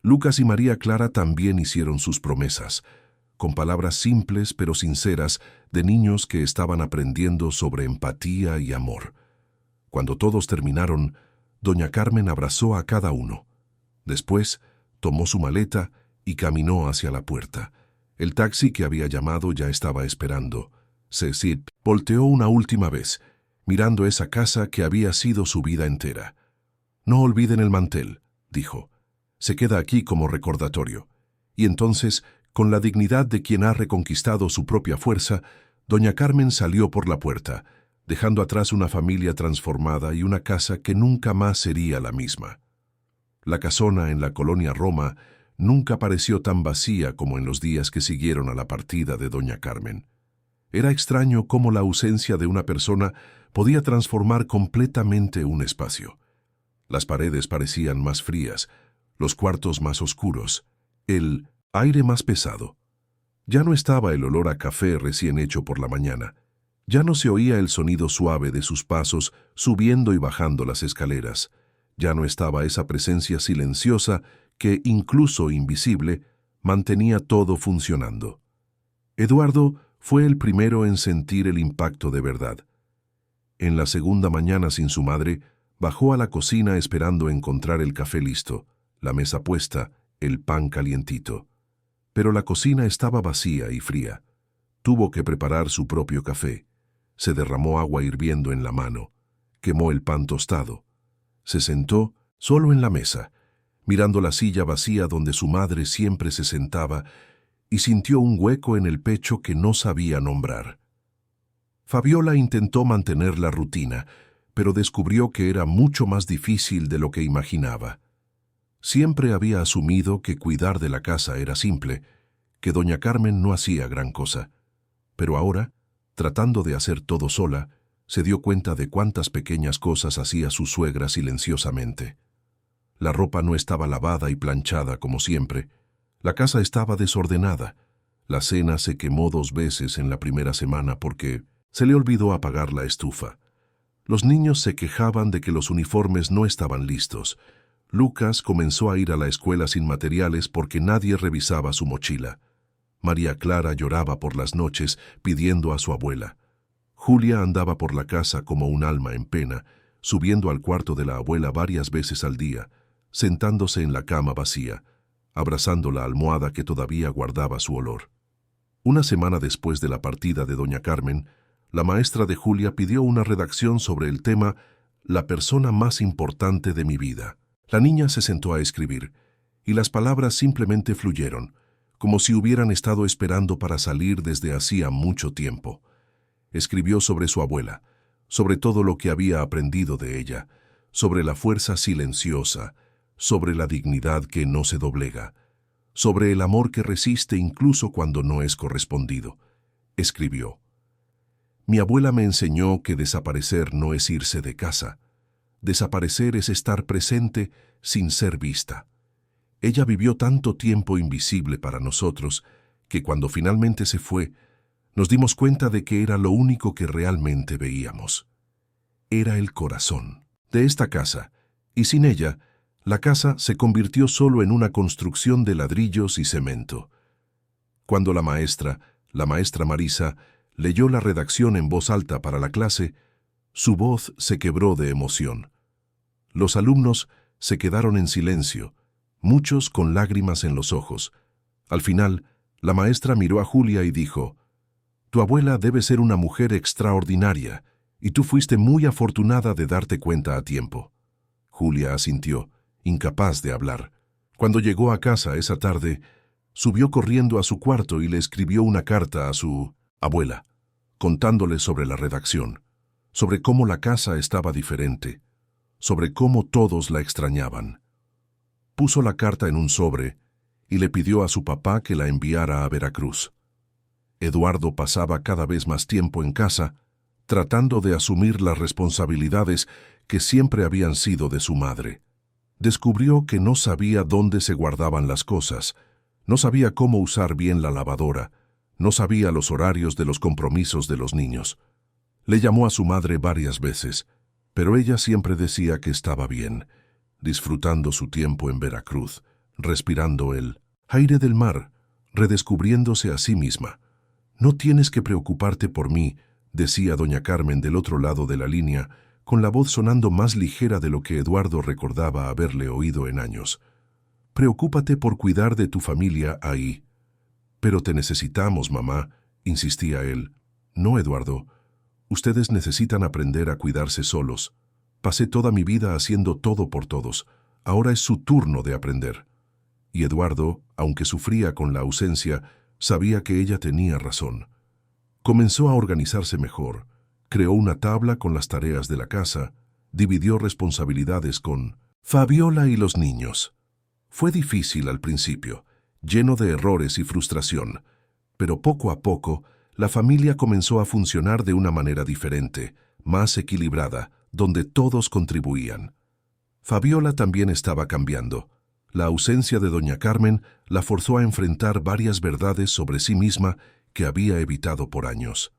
Lucas y María Clara también hicieron sus promesas, con palabras simples pero sinceras de niños que estaban aprendiendo sobre empatía y amor. Cuando todos terminaron, doña Carmen abrazó a cada uno. Después, tomó su maleta y caminó hacia la puerta. El taxi que había llamado ya estaba esperando. Cecil volteó una última vez, mirando esa casa que había sido su vida entera. «No olviden el mantel», dijo. «Se queda aquí como recordatorio». Y entonces, con la dignidad de quien ha reconquistado su propia fuerza, doña Carmen salió por la puerta, dejando atrás una familia transformada y una casa que nunca más sería la misma. La casona en la colonia Roma nunca pareció tan vacía como en los días que siguieron a la partida de doña Carmen. Era extraño cómo la ausencia de una persona podía transformar completamente un espacio. Las paredes parecían más frías, los cuartos más oscuros, el aire más pesado. Ya no estaba el olor a café recién hecho por la mañana. Ya no se oía el sonido suave de sus pasos subiendo y bajando las escaleras. Ya no estaba esa presencia silenciosa que, incluso invisible, mantenía todo funcionando. Eduardo fue el primero en sentir el impacto de verdad. En la segunda mañana sin su madre, bajó a la cocina esperando encontrar el café listo, la mesa puesta, el pan calientito. Pero la cocina estaba vacía y fría. Tuvo que preparar su propio café. Se derramó agua hirviendo en la mano. Quemó el pan tostado. Se sentó solo en la mesa, mirando la silla vacía donde su madre siempre se sentaba, y sintió un hueco en el pecho que no sabía nombrar. Fabiola intentó mantener la rutina, pero descubrió que era mucho más difícil de lo que imaginaba. Siempre había asumido que cuidar de la casa era simple, que doña Carmen no hacía gran cosa. Pero ahora, tratando de hacer todo sola, se dio cuenta de cuántas pequeñas cosas hacía su suegra silenciosamente. La ropa no estaba lavada y planchada como siempre. La casa estaba desordenada. La cena se quemó 2 veces en la primera semana porque se le olvidó apagar la estufa. Los niños se quejaban de que los uniformes no estaban listos. Lucas comenzó a ir a la escuela sin materiales porque nadie revisaba su mochila. María Clara lloraba por las noches pidiendo a su abuela. Julia andaba por la casa como un alma en pena, subiendo al cuarto de la abuela varias veces al día, sentándose en la cama vacía, abrazando la almohada que todavía guardaba su olor. Una semana después de la partida de doña Carmen, la maestra de Julia pidió una redacción sobre el tema «La persona más importante de mi vida». La niña se sentó a escribir, y las palabras simplemente fluyeron, como si hubieran estado esperando para salir desde hacía mucho tiempo. Escribió sobre su abuela, sobre todo lo que había aprendido de ella, sobre la fuerza silenciosa, sobre la dignidad que no se doblega, sobre el amor que resiste incluso cuando no es correspondido. Escribió: «Mi abuela me enseñó que desaparecer no es irse de casa. Desaparecer es estar presente sin ser vista. Ella vivió tanto tiempo invisible para nosotros que cuando finalmente se fue, nos dimos cuenta de que era lo único que realmente veíamos. Era el corazón de esta casa, y sin ella, La casa se convirtió solo en una construcción de ladrillos y cemento. Cuando la maestra Marisa, leyó la redacción en voz alta para la clase, su voz se quebró de emoción. Los alumnos se quedaron en silencio, muchos con lágrimas en los ojos. Al final, la maestra miró a Julia y dijo: «Tu abuela debe ser una mujer extraordinaria, y tú fuiste muy afortunada de darte cuenta a tiempo». Julia asintió, incapaz de hablar. Cuando llegó a casa esa tarde, subió corriendo a su cuarto y le escribió una carta a su abuela, contándole sobre la redacción, sobre cómo la casa estaba diferente, sobre cómo todos la extrañaban. Puso la carta en un sobre y le pidió a su papá que la enviara a Veracruz. Eduardo pasaba cada vez más tiempo en casa, tratando de asumir las responsabilidades que siempre habían sido de su madre. Descubrió que no sabía dónde se guardaban las cosas, no sabía cómo usar bien la lavadora, no sabía los horarios de los compromisos de los niños. Le llamó a su madre varias veces, pero ella siempre decía que estaba bien, disfrutando su tiempo en Veracruz, respirando el aire del mar, redescubriéndose a sí misma. «No tienes que preocuparte por mí», decía doña Carmen del otro lado de la línea, con la voz sonando más ligera de lo que Eduardo recordaba haberle oído en años. «Preocúpate por cuidar de tu familia ahí». «Pero te necesitamos, mamá», insistía él. «No, Eduardo. Ustedes necesitan aprender a cuidarse solos. Pasé toda mi vida haciendo todo por todos. Ahora es su turno de aprender». Y Eduardo, aunque sufría con la ausencia, sabía que ella tenía razón. Comenzó a organizarse mejor. Creó una tabla con las tareas de la casa, dividió responsabilidades con Fabiola y los niños. Fue difícil al principio, lleno de errores y frustración, pero poco a poco la familia comenzó a funcionar de una manera diferente, más equilibrada, donde todos contribuían. Fabiola también estaba cambiando. La ausencia de doña Carmen la forzó a enfrentar varias verdades sobre sí misma que había evitado por años.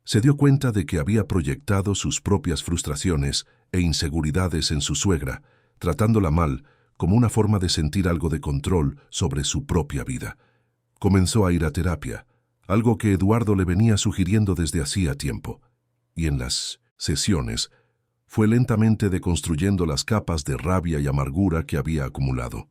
Se dio cuenta de que había proyectado sus propias frustraciones e inseguridades en su suegra, tratándola mal, como una forma de sentir algo de control sobre su propia vida. Comenzó a ir a terapia, algo que Eduardo le venía sugiriendo desde hacía tiempo, y en las sesiones fue lentamente deconstruyendo las capas de rabia y amargura que había acumulado.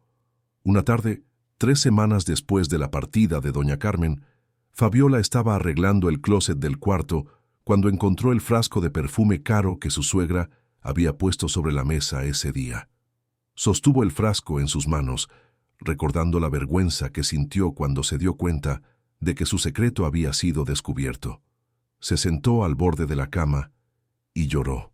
Una tarde, 3 semanas después de la partida de doña Carmen, Fabiola estaba arreglando el closet del cuarto cuando encontró el frasco de perfume caro que su suegra había puesto sobre la mesa ese día. Sostuvo el frasco en sus manos, recordando la vergüenza que sintió cuando se dio cuenta de que su secreto había sido descubierto. Se sentó al borde de la cama y lloró.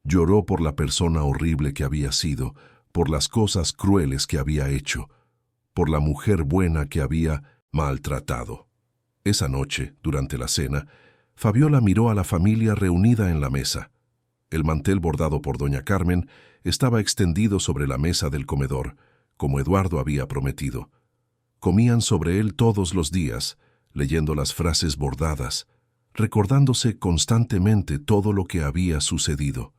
Lloró por la persona horrible que había sido, por las cosas crueles que había hecho, por la mujer buena que había maltratado. Esa noche, durante la cena, Fabiola miró a la familia reunida en la mesa. El mantel bordado por doña Carmen estaba extendido sobre la mesa del comedor, como Eduardo había prometido. Comían sobre él todos los días, leyendo las frases bordadas, recordándose constantemente todo lo que había sucedido.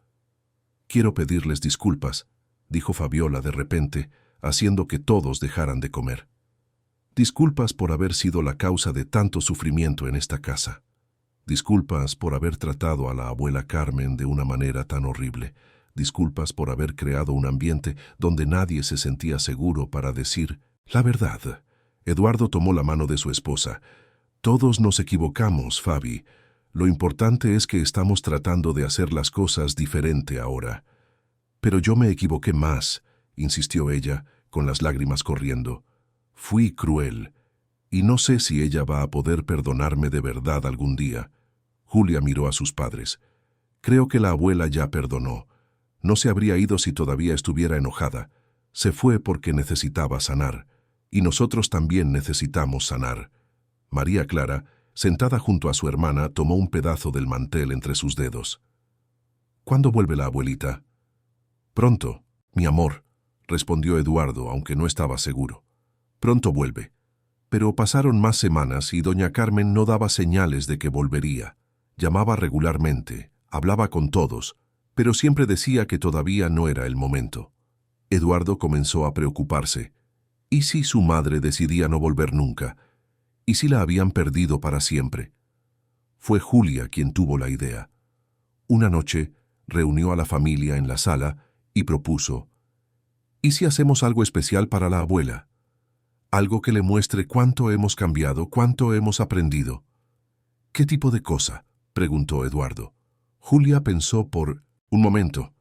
«Quiero pedirles disculpas», dijo Fabiola de repente, haciendo que todos dejaran de comer. «Disculpas por haber sido la causa de tanto sufrimiento en esta casa. Disculpas por haber tratado a la abuela Carmen de una manera tan horrible. Disculpas por haber creado un ambiente donde nadie se sentía seguro para decir la verdad». Eduardo tomó la mano de su esposa. «Todos nos equivocamos, Fabi. Lo importante es que estamos tratando de hacer las cosas diferente ahora». «Pero yo me equivoqué más», insistió ella, con las lágrimas corriendo. «Fui cruel, y no sé si ella va a poder perdonarme de verdad algún día». Julia miró a sus padres. «Creo que la abuela ya perdonó. No se habría ido si todavía estuviera enojada. Se fue porque necesitaba sanar, y nosotros también necesitamos sanar». María Clara, sentada junto a su hermana, tomó un pedazo del mantel entre sus dedos. «¿Cuándo vuelve la abuelita?» «Pronto, mi amor», respondió Eduardo, aunque no estaba seguro. «Pronto vuelve». Pero pasaron más semanas y doña Carmen no daba señales de que volvería. Llamaba regularmente, hablaba con todos, pero siempre decía que todavía no era el momento. Eduardo comenzó a preocuparse. ¿Y si su madre decidía no volver nunca? ¿Y si la habían perdido para siempre? Fue Julia quien tuvo la idea. Una noche reunió a la familia en la sala y propuso: ¿y si hacemos algo especial para la abuela? Algo que le muestre cuánto hemos cambiado, cuánto hemos aprendido. ¿Qué tipo de cosa?, preguntó Eduardo. Julia pensó por un momento.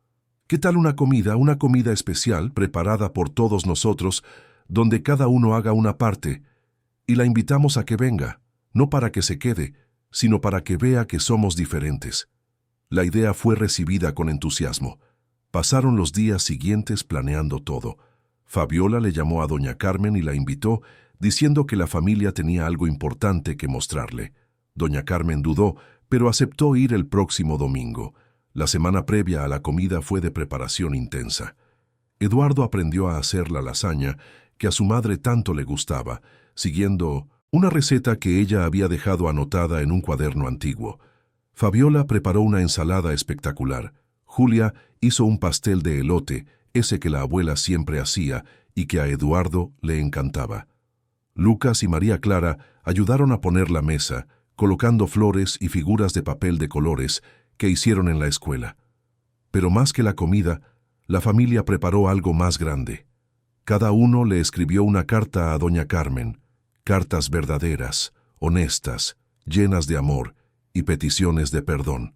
¿Qué tal una comida especial preparada por todos nosotros, donde cada uno haga una parte, y la invitamos a que venga, no para que se quede, sino para que vea que somos diferentes? La idea fue recibida con entusiasmo. Pasaron los días siguientes planeando todo. Fabiola le llamó a doña Carmen y la invitó, diciendo que la familia tenía algo importante que mostrarle. Doña Carmen dudó, pero aceptó ir el próximo domingo. La semana previa a la comida fue de preparación intensa. Eduardo aprendió a hacer la lasaña que a su madre tanto le gustaba, siguiendo una receta que ella había dejado anotada en un cuaderno antiguo. Fabiola preparó una ensalada espectacular. Julia hizo un pastel de elote, ese que la abuela siempre hacía y que a Eduardo le encantaba. Lucas y María Clara ayudaron a poner la mesa, colocando flores y figuras de papel de colores que hicieron en la escuela. Pero más que la comida, la familia preparó algo más grande. Cada uno le escribió una carta a doña Carmen, cartas verdaderas, honestas, llenas de amor y peticiones de perdón.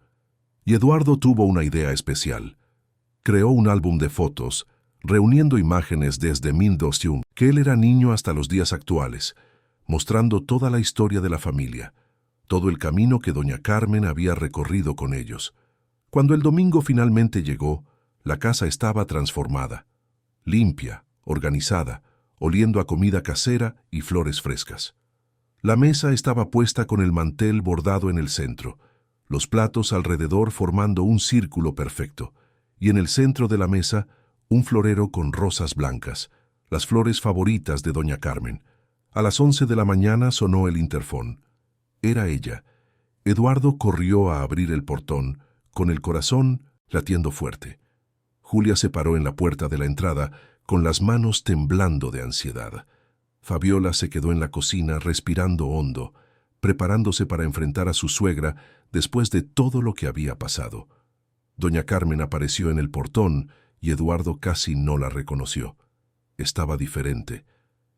Y Eduardo tuvo una idea especial. Creó un álbum de fotos, reuniendo imágenes desde 1200, que él era niño hasta los días actuales, mostrando toda la historia de la familia, todo el camino que doña Carmen había recorrido con ellos. Cuando el domingo finalmente llegó, la casa estaba transformada, limpia, organizada, oliendo a comida casera y flores frescas. La mesa estaba puesta con el mantel bordado en el centro, los platos alrededor formando un círculo perfecto, y en el centro de la mesa un florero con rosas blancas, las flores favoritas de doña Carmen. A las 11 de la mañana sonó el interfón. Era ella. Eduardo corrió a abrir el portón, con el corazón latiendo fuerte. Julia se paró en la puerta de la entrada, con las manos temblando de ansiedad. Fabiola se quedó en la cocina respirando hondo, preparándose para enfrentar a su suegra después de todo lo que había pasado. Doña Carmen apareció en el portón y Eduardo casi no la reconoció. Estaba diferente.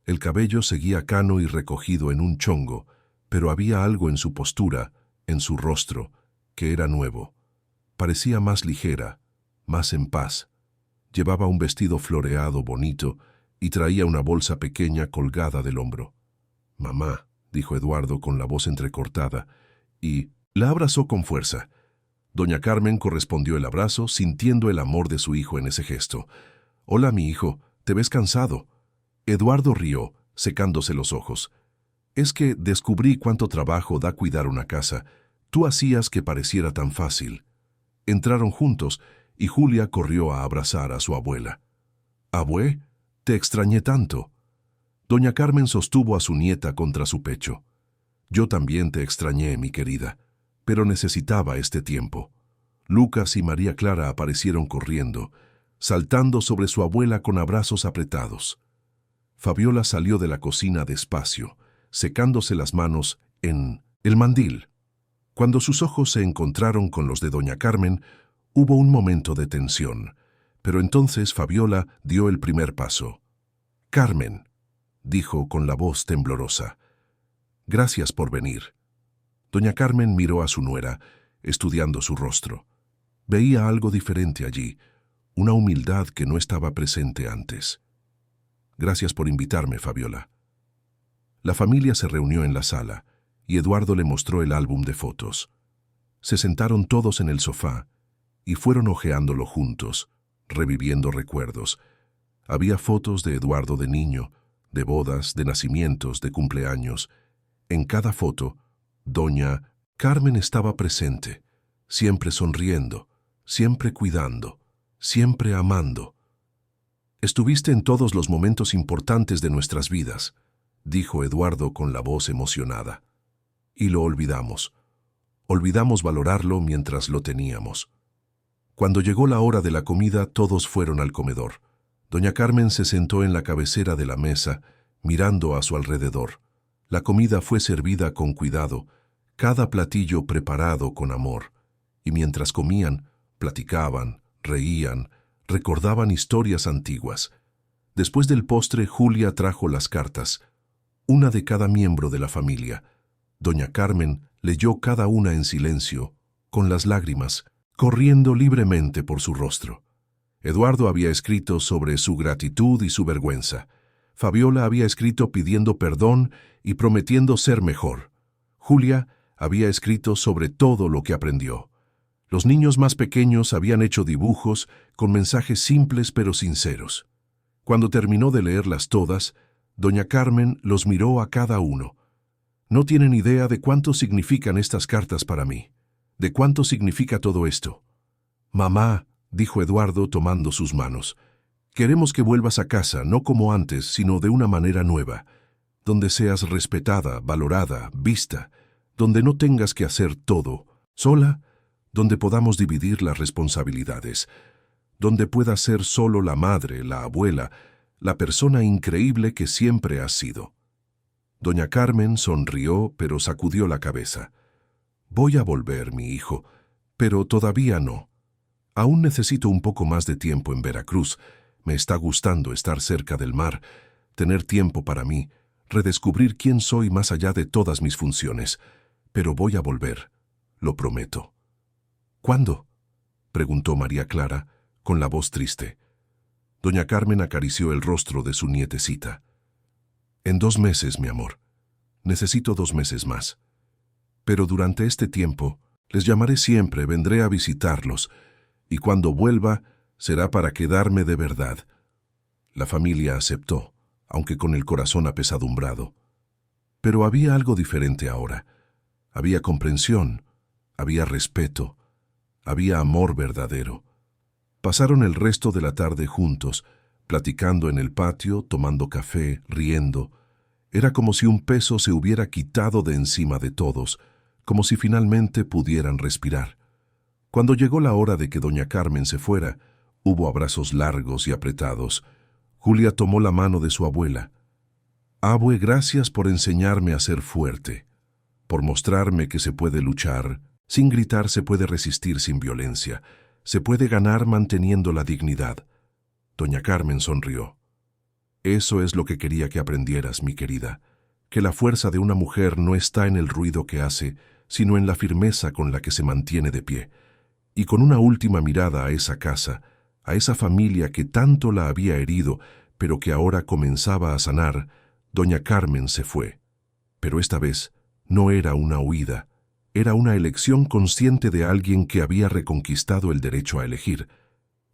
El cabello seguía cano y recogido en un chongo, pero había algo en su postura, en su rostro, que era nuevo. Parecía más ligera, más en paz. Llevaba un vestido floreado bonito y traía una bolsa pequeña colgada del hombro. «Mamá», dijo Eduardo con la voz entrecortada, y la abrazó con fuerza. Doña Carmen correspondió el abrazo, sintiendo el amor de su hijo en ese gesto. «Hola, mi hijo, ¿te ves cansado?» Eduardo rió, secándose los ojos. «Es que descubrí cuánto trabajo da cuidar una casa. Tú hacías que pareciera tan fácil». Entraron juntos y Julia corrió a abrazar a su abuela. «Abue, te extrañé tanto». Doña Carmen sostuvo a su nieta contra su pecho. «Yo también te extrañé, mi querida, pero necesitaba este tiempo». Lucas y María Clara aparecieron corriendo, saltando sobre su abuela con abrazos apretados. Fabiola salió de la cocina despacio, secándose las manos en el mandil. Cuando sus ojos se encontraron con los de doña Carmen, hubo un momento de tensión, pero entonces Fabiola dio el primer paso. «Carmen», dijo con la voz temblorosa, «gracias por venir». Doña Carmen miró a su nuera, estudiando su rostro. Veía algo diferente allí, una humildad que no estaba presente antes. «Gracias por invitarme, Fabiola». La familia se reunió en la sala, y Eduardo le mostró el álbum de fotos. Se sentaron todos en el sofá, y fueron hojeándolo juntos, reviviendo recuerdos. Había fotos de Eduardo de niño, de bodas, de nacimientos, de cumpleaños. En cada foto, doña Carmen estaba presente, siempre sonriendo, siempre cuidando, siempre amando. «Estuviste en todos los momentos importantes de nuestras vidas», dijo Eduardo con la voz emocionada. «Y lo olvidamos. Olvidamos valorarlo mientras lo teníamos». Cuando llegó la hora de la comida, todos fueron al comedor. Doña Carmen se sentó en la cabecera de la mesa, mirando a su alrededor. La comida fue servida con cuidado, cada platillo preparado con amor, y mientras comían, platicaban, reían, recordaban historias antiguas. Después del postre, Julia trajo las cartas, una de cada miembro de la familia. Doña Carmen leyó cada una en silencio, con las lágrimas corriendo libremente por su rostro. Eduardo había escrito sobre su gratitud y su vergüenza. Fabiola había escrito pidiendo perdón y prometiendo ser mejor. Julia había escrito sobre todo lo que aprendió. Los niños más pequeños habían hecho dibujos con mensajes simples pero sinceros. Cuando terminó de leerlas todas, doña Carmen los miró a cada uno. No tienen idea de cuánto significan estas cartas para mí, de cuánto significa todo esto. Mamá, dijo Eduardo tomando sus manos, queremos que vuelvas a casa, no como antes, sino de una manera nueva, donde seas respetada, valorada, vista, donde no tengas que hacer todo, sola, donde podamos dividir las responsabilidades, donde puedas ser solo la madre, la abuela, la persona increíble que siempre has sido. Doña Carmen sonrió, pero sacudió la cabeza. Voy a volver, mi hijo, pero todavía no. Aún necesito un poco más de tiempo en Veracruz. Me está gustando estar cerca del mar, tener tiempo para mí, redescubrir quién soy más allá de todas mis funciones. Pero voy a volver, lo prometo. ¿Cuándo?, preguntó María Clara, con la voz triste. Doña Carmen acarició el rostro de su nietecita. En 2 meses, mi amor. Necesito 2 meses más. Pero durante este tiempo, les llamaré siempre, vendré a visitarlos, y cuando vuelva, será para quedarme de verdad. La familia aceptó, aunque con el corazón apesadumbrado. Pero había algo diferente ahora. Había comprensión, había respeto, había amor verdadero. Pasaron el resto de la tarde juntos, platicando en el patio, tomando café, riendo. Era como si un peso se hubiera quitado de encima de todos, como si finalmente pudieran respirar. Cuando llegó la hora de que doña Carmen se fuera, hubo abrazos largos y apretados. Julia tomó la mano de su abuela. Abue, gracias por enseñarme a ser fuerte, por mostrarme que se puede luchar, sin gritar se puede resistir sin violencia, se puede ganar manteniendo la dignidad. Doña Carmen sonrió. Eso es lo que quería que aprendieras, mi querida, que la fuerza de una mujer no está en el ruido que hace, sino en la firmeza con la que se mantiene de pie. Y con una última mirada a esa casa, a esa familia que tanto la había herido, pero que ahora comenzaba a sanar, doña Carmen se fue. Pero esta vez no era una huida, era una elección consciente de alguien que había reconquistado el derecho a elegir.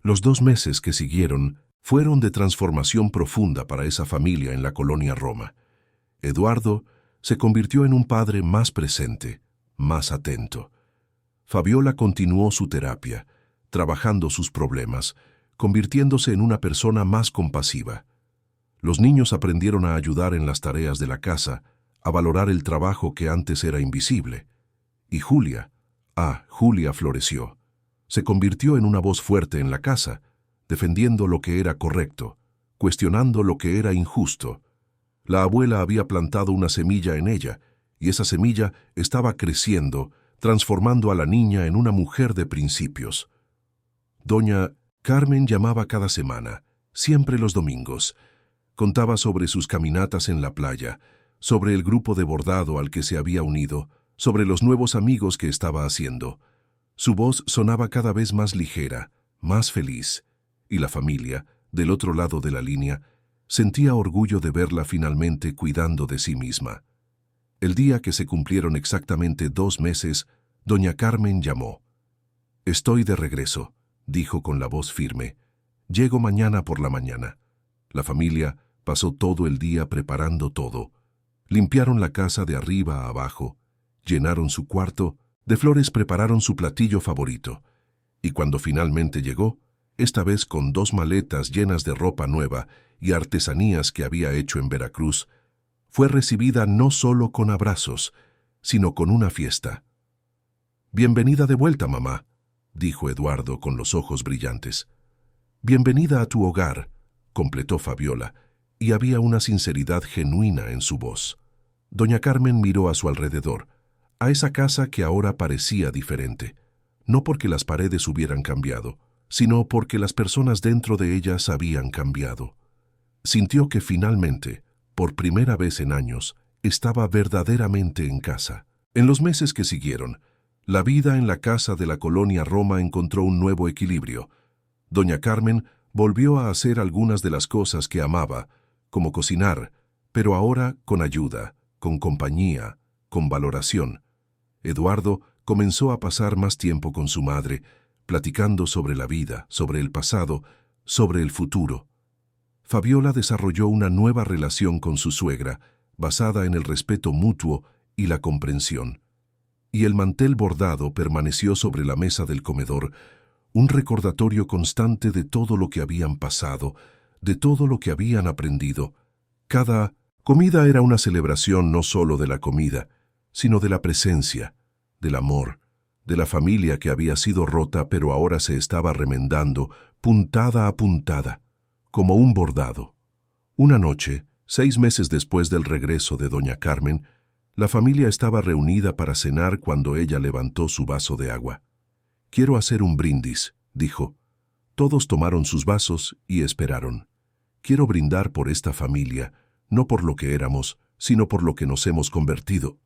Los 2 meses que siguieron fueron de transformación profunda para esa familia en la colonia Roma. Eduardo se convirtió en un padre más presente, más atento. Fabiola continuó su terapia, trabajando sus problemas, convirtiéndose en una persona más compasiva. Los niños aprendieron a ayudar en las tareas de la casa, a valorar el trabajo que antes era invisible. Y Julia floreció. Se convirtió en una voz fuerte en la casa, defendiendo lo que era correcto, cuestionando lo que era injusto. La abuela había plantado una semilla en ella, y esa semilla estaba creciendo, transformando a la niña en una mujer de principios. Doña Carmen llamaba cada semana, siempre los domingos. Contaba sobre sus caminatas en la playa, sobre el grupo de bordado al que se había unido, sobre los nuevos amigos que estaba haciendo. Su voz sonaba cada vez más ligera, más feliz, y la familia, del otro lado de la línea, sentía orgullo de verla finalmente cuidando de sí misma. El día que se cumplieron exactamente 2 meses, doña Carmen llamó. «Estoy de regreso», dijo con la voz firme. «Llego mañana por la mañana». La familia pasó todo el día preparando todo. Limpiaron la casa de arriba a abajo, llenaron su cuarto, de flores prepararon su platillo favorito. Y cuando finalmente llegó, esta vez con 2 maletas llenas de ropa nueva y artesanías que había hecho en Veracruz, fue recibida no solo con abrazos, sino con una fiesta. «Bienvenida de vuelta, mamá», dijo Eduardo con los ojos brillantes. «Bienvenida a tu hogar, completó Fabiola, y había una sinceridad genuina en su voz. Doña Carmen miró a su alrededor, a esa casa que ahora parecía diferente, no porque las paredes hubieran cambiado, sino porque las personas dentro de ellas habían cambiado. Sintió que finalmente, por primera vez en años, estaba verdaderamente en casa. En los meses que siguieron, la vida en la casa de la colonia Roma encontró un nuevo equilibrio. Doña Carmen volvió a hacer algunas de las cosas que amaba, como cocinar, pero ahora con ayuda, con compañía, con valoración. Eduardo comenzó a pasar más tiempo con su madre, platicando sobre la vida, sobre el pasado, sobre el futuro. Fabiola desarrolló una nueva relación con su suegra, basada en el respeto mutuo y la comprensión. Y el mantel bordado permaneció sobre la mesa del comedor, un recordatorio constante de todo lo que habían pasado, de todo lo que habían aprendido. Cada comida era una celebración no solo de la comida, sino de la presencia, del amor, de la familia que había sido rota pero ahora se estaba remendando, puntada a puntada, como un bordado. Una noche, 6 meses después del regreso de doña Carmen, la familia estaba reunida para cenar cuando ella levantó su vaso de agua. «Quiero hacer un brindis», dijo. Todos tomaron sus vasos y esperaron. «Quiero brindar por esta familia, no por lo que éramos, sino por lo que nos hemos convertido.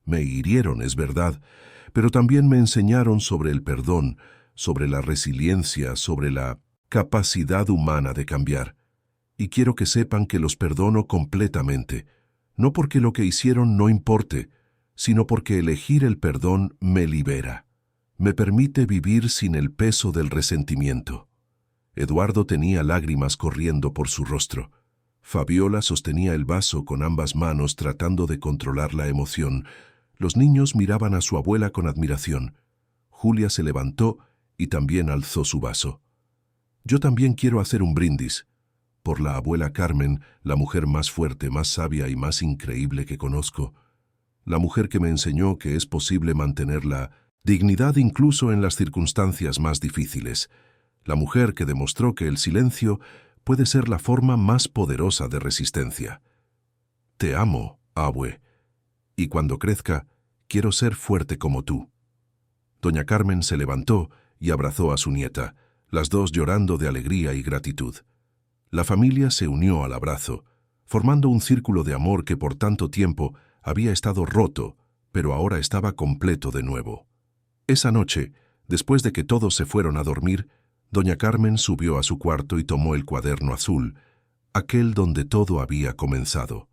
Me hirieron, es verdad, pero también me enseñaron sobre el perdón, sobre la resiliencia, sobre la capacidad humana de cambiar. Y quiero que sepan que los perdono completamente, no porque lo que hicieron no importe, sino porque elegir el perdón me libera. Me permite vivir sin el peso del resentimiento». Eduardo tenía lágrimas corriendo por su rostro. Fabiola sostenía el vaso con ambas manos tratando de controlar la emoción. Los niños miraban a su abuela con admiración. Julia se levantó y también alzó su vaso. «Yo también quiero hacer un brindis. Por la abuela Carmen, la mujer más fuerte, más sabia y más increíble que conozco. La mujer que me enseñó que es posible mantener la dignidad incluso en las circunstancias más difíciles. La mujer que demostró que el silencio puede ser la forma más poderosa de resistencia. Te amo, abue, y cuando crezca, quiero ser fuerte como tú». Doña Carmen se levantó y abrazó a su nieta, las dos llorando de alegría y gratitud. La familia se unió al abrazo, formando un círculo de amor que por tanto tiempo había estado roto, pero ahora estaba completo de nuevo. Esa noche, después de que todos se fueron a dormir, doña Carmen subió a su cuarto y tomó el cuaderno azul, aquel donde todo había comenzado.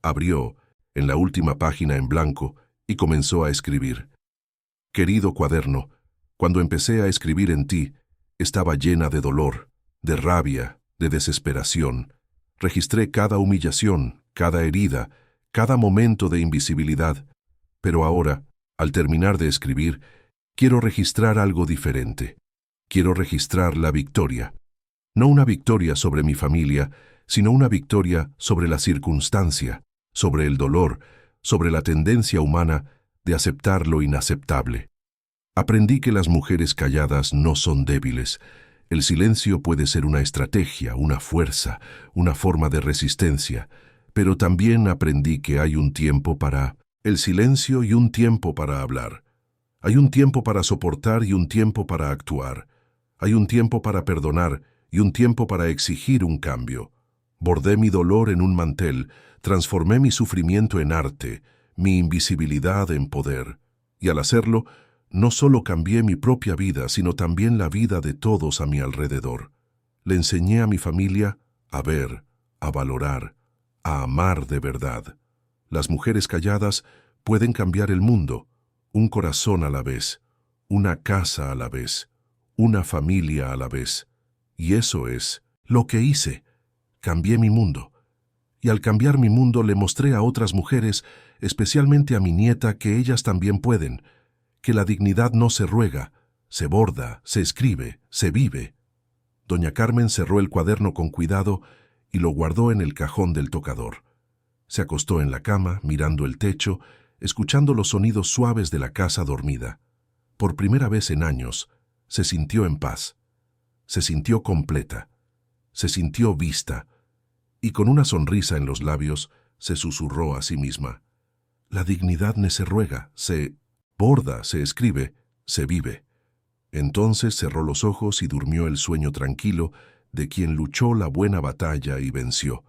Abrió, en la última página en blanco, y comenzó a escribir. «Querido cuaderno, cuando empecé a escribir en ti, estaba llena de dolor, de rabia, de desesperación. Registré cada humillación, cada herida, cada momento de invisibilidad. Pero ahora, al terminar de escribir, quiero registrar algo diferente. Quiero registrar la victoria. No una victoria sobre mi familia, sino una victoria sobre la circunstancia, sobre el dolor, sobre la tendencia humana de aceptar lo inaceptable. Aprendí que las mujeres calladas no son débiles. El silencio puede ser una estrategia, una fuerza, una forma de resistencia, pero también aprendí que hay un tiempo para el silencio y un tiempo para hablar. Hay un tiempo para soportar y un tiempo para actuar. Hay un tiempo para perdonar y un tiempo para exigir un cambio. Bordé mi dolor en un mantel, transformé mi sufrimiento en arte, mi invisibilidad en poder. Y al hacerlo, no solo cambié mi propia vida, sino también la vida de todos a mi alrededor. Le enseñé a mi familia a ver, a valorar, a amar de verdad. Las mujeres calladas pueden cambiar el mundo, un corazón a la vez, una casa a la vez, una familia a la vez. Y eso es lo que hice. Cambié mi mundo. Y al cambiar mi mundo le mostré a otras mujeres, especialmente a mi nieta, que ellas también pueden, que la dignidad no se ruega, se borda, se escribe, se vive. Doña Carmen cerró el cuaderno con cuidado y lo guardó en el cajón del tocador. Se acostó en la cama, mirando el techo, escuchando los sonidos suaves de la casa dormida. Por primera vez en años, se sintió en paz. Se sintió completa. se sintió vista, y con una sonrisa en los labios se susurró a sí misma: la dignidad no se ruega, se borda, se escribe, se vive. Entonces cerró los ojos y durmió el sueño tranquilo de quien luchó la buena batalla y venció,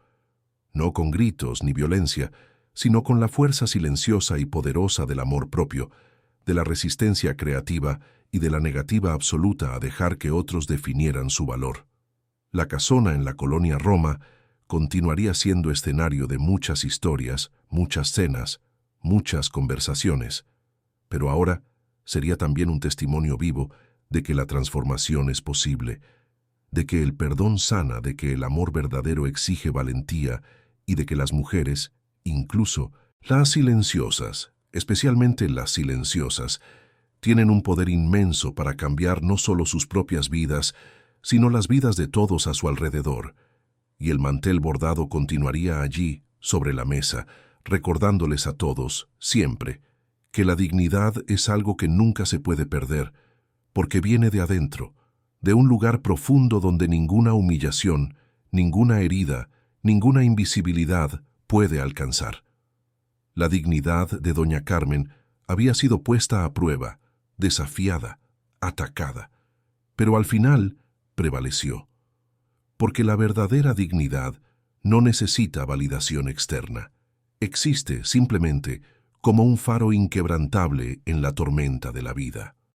no con gritos ni violencia, sino con la fuerza silenciosa y poderosa del amor propio, de la resistencia creativa y de la negativa absoluta a dejar que otros definieran su valor. La casona en la colonia Roma continuaría siendo escenario de muchas historias, muchas cenas, muchas conversaciones, pero ahora sería también un testimonio vivo de que la transformación es posible, de que el perdón sana, de que el amor verdadero exige valentía y de que las mujeres, incluso las silenciosas, especialmente las silenciosas, tienen un poder inmenso para cambiar no solo sus propias vidas, sino las vidas de todos a su alrededor. Y el mantel bordado continuaría allí, sobre la mesa, recordándoles a todos, siempre, que la dignidad es algo que nunca se puede perder, porque viene de adentro, de un lugar profundo donde ninguna humillación, ninguna herida, ninguna invisibilidad puede alcanzar. La dignidad de doña Carmen había sido puesta a prueba, desafiada, atacada, pero al final prevaleció, porque la verdadera dignidad no necesita validación externa. Existe simplemente como un faro inquebrantable en la tormenta de la vida.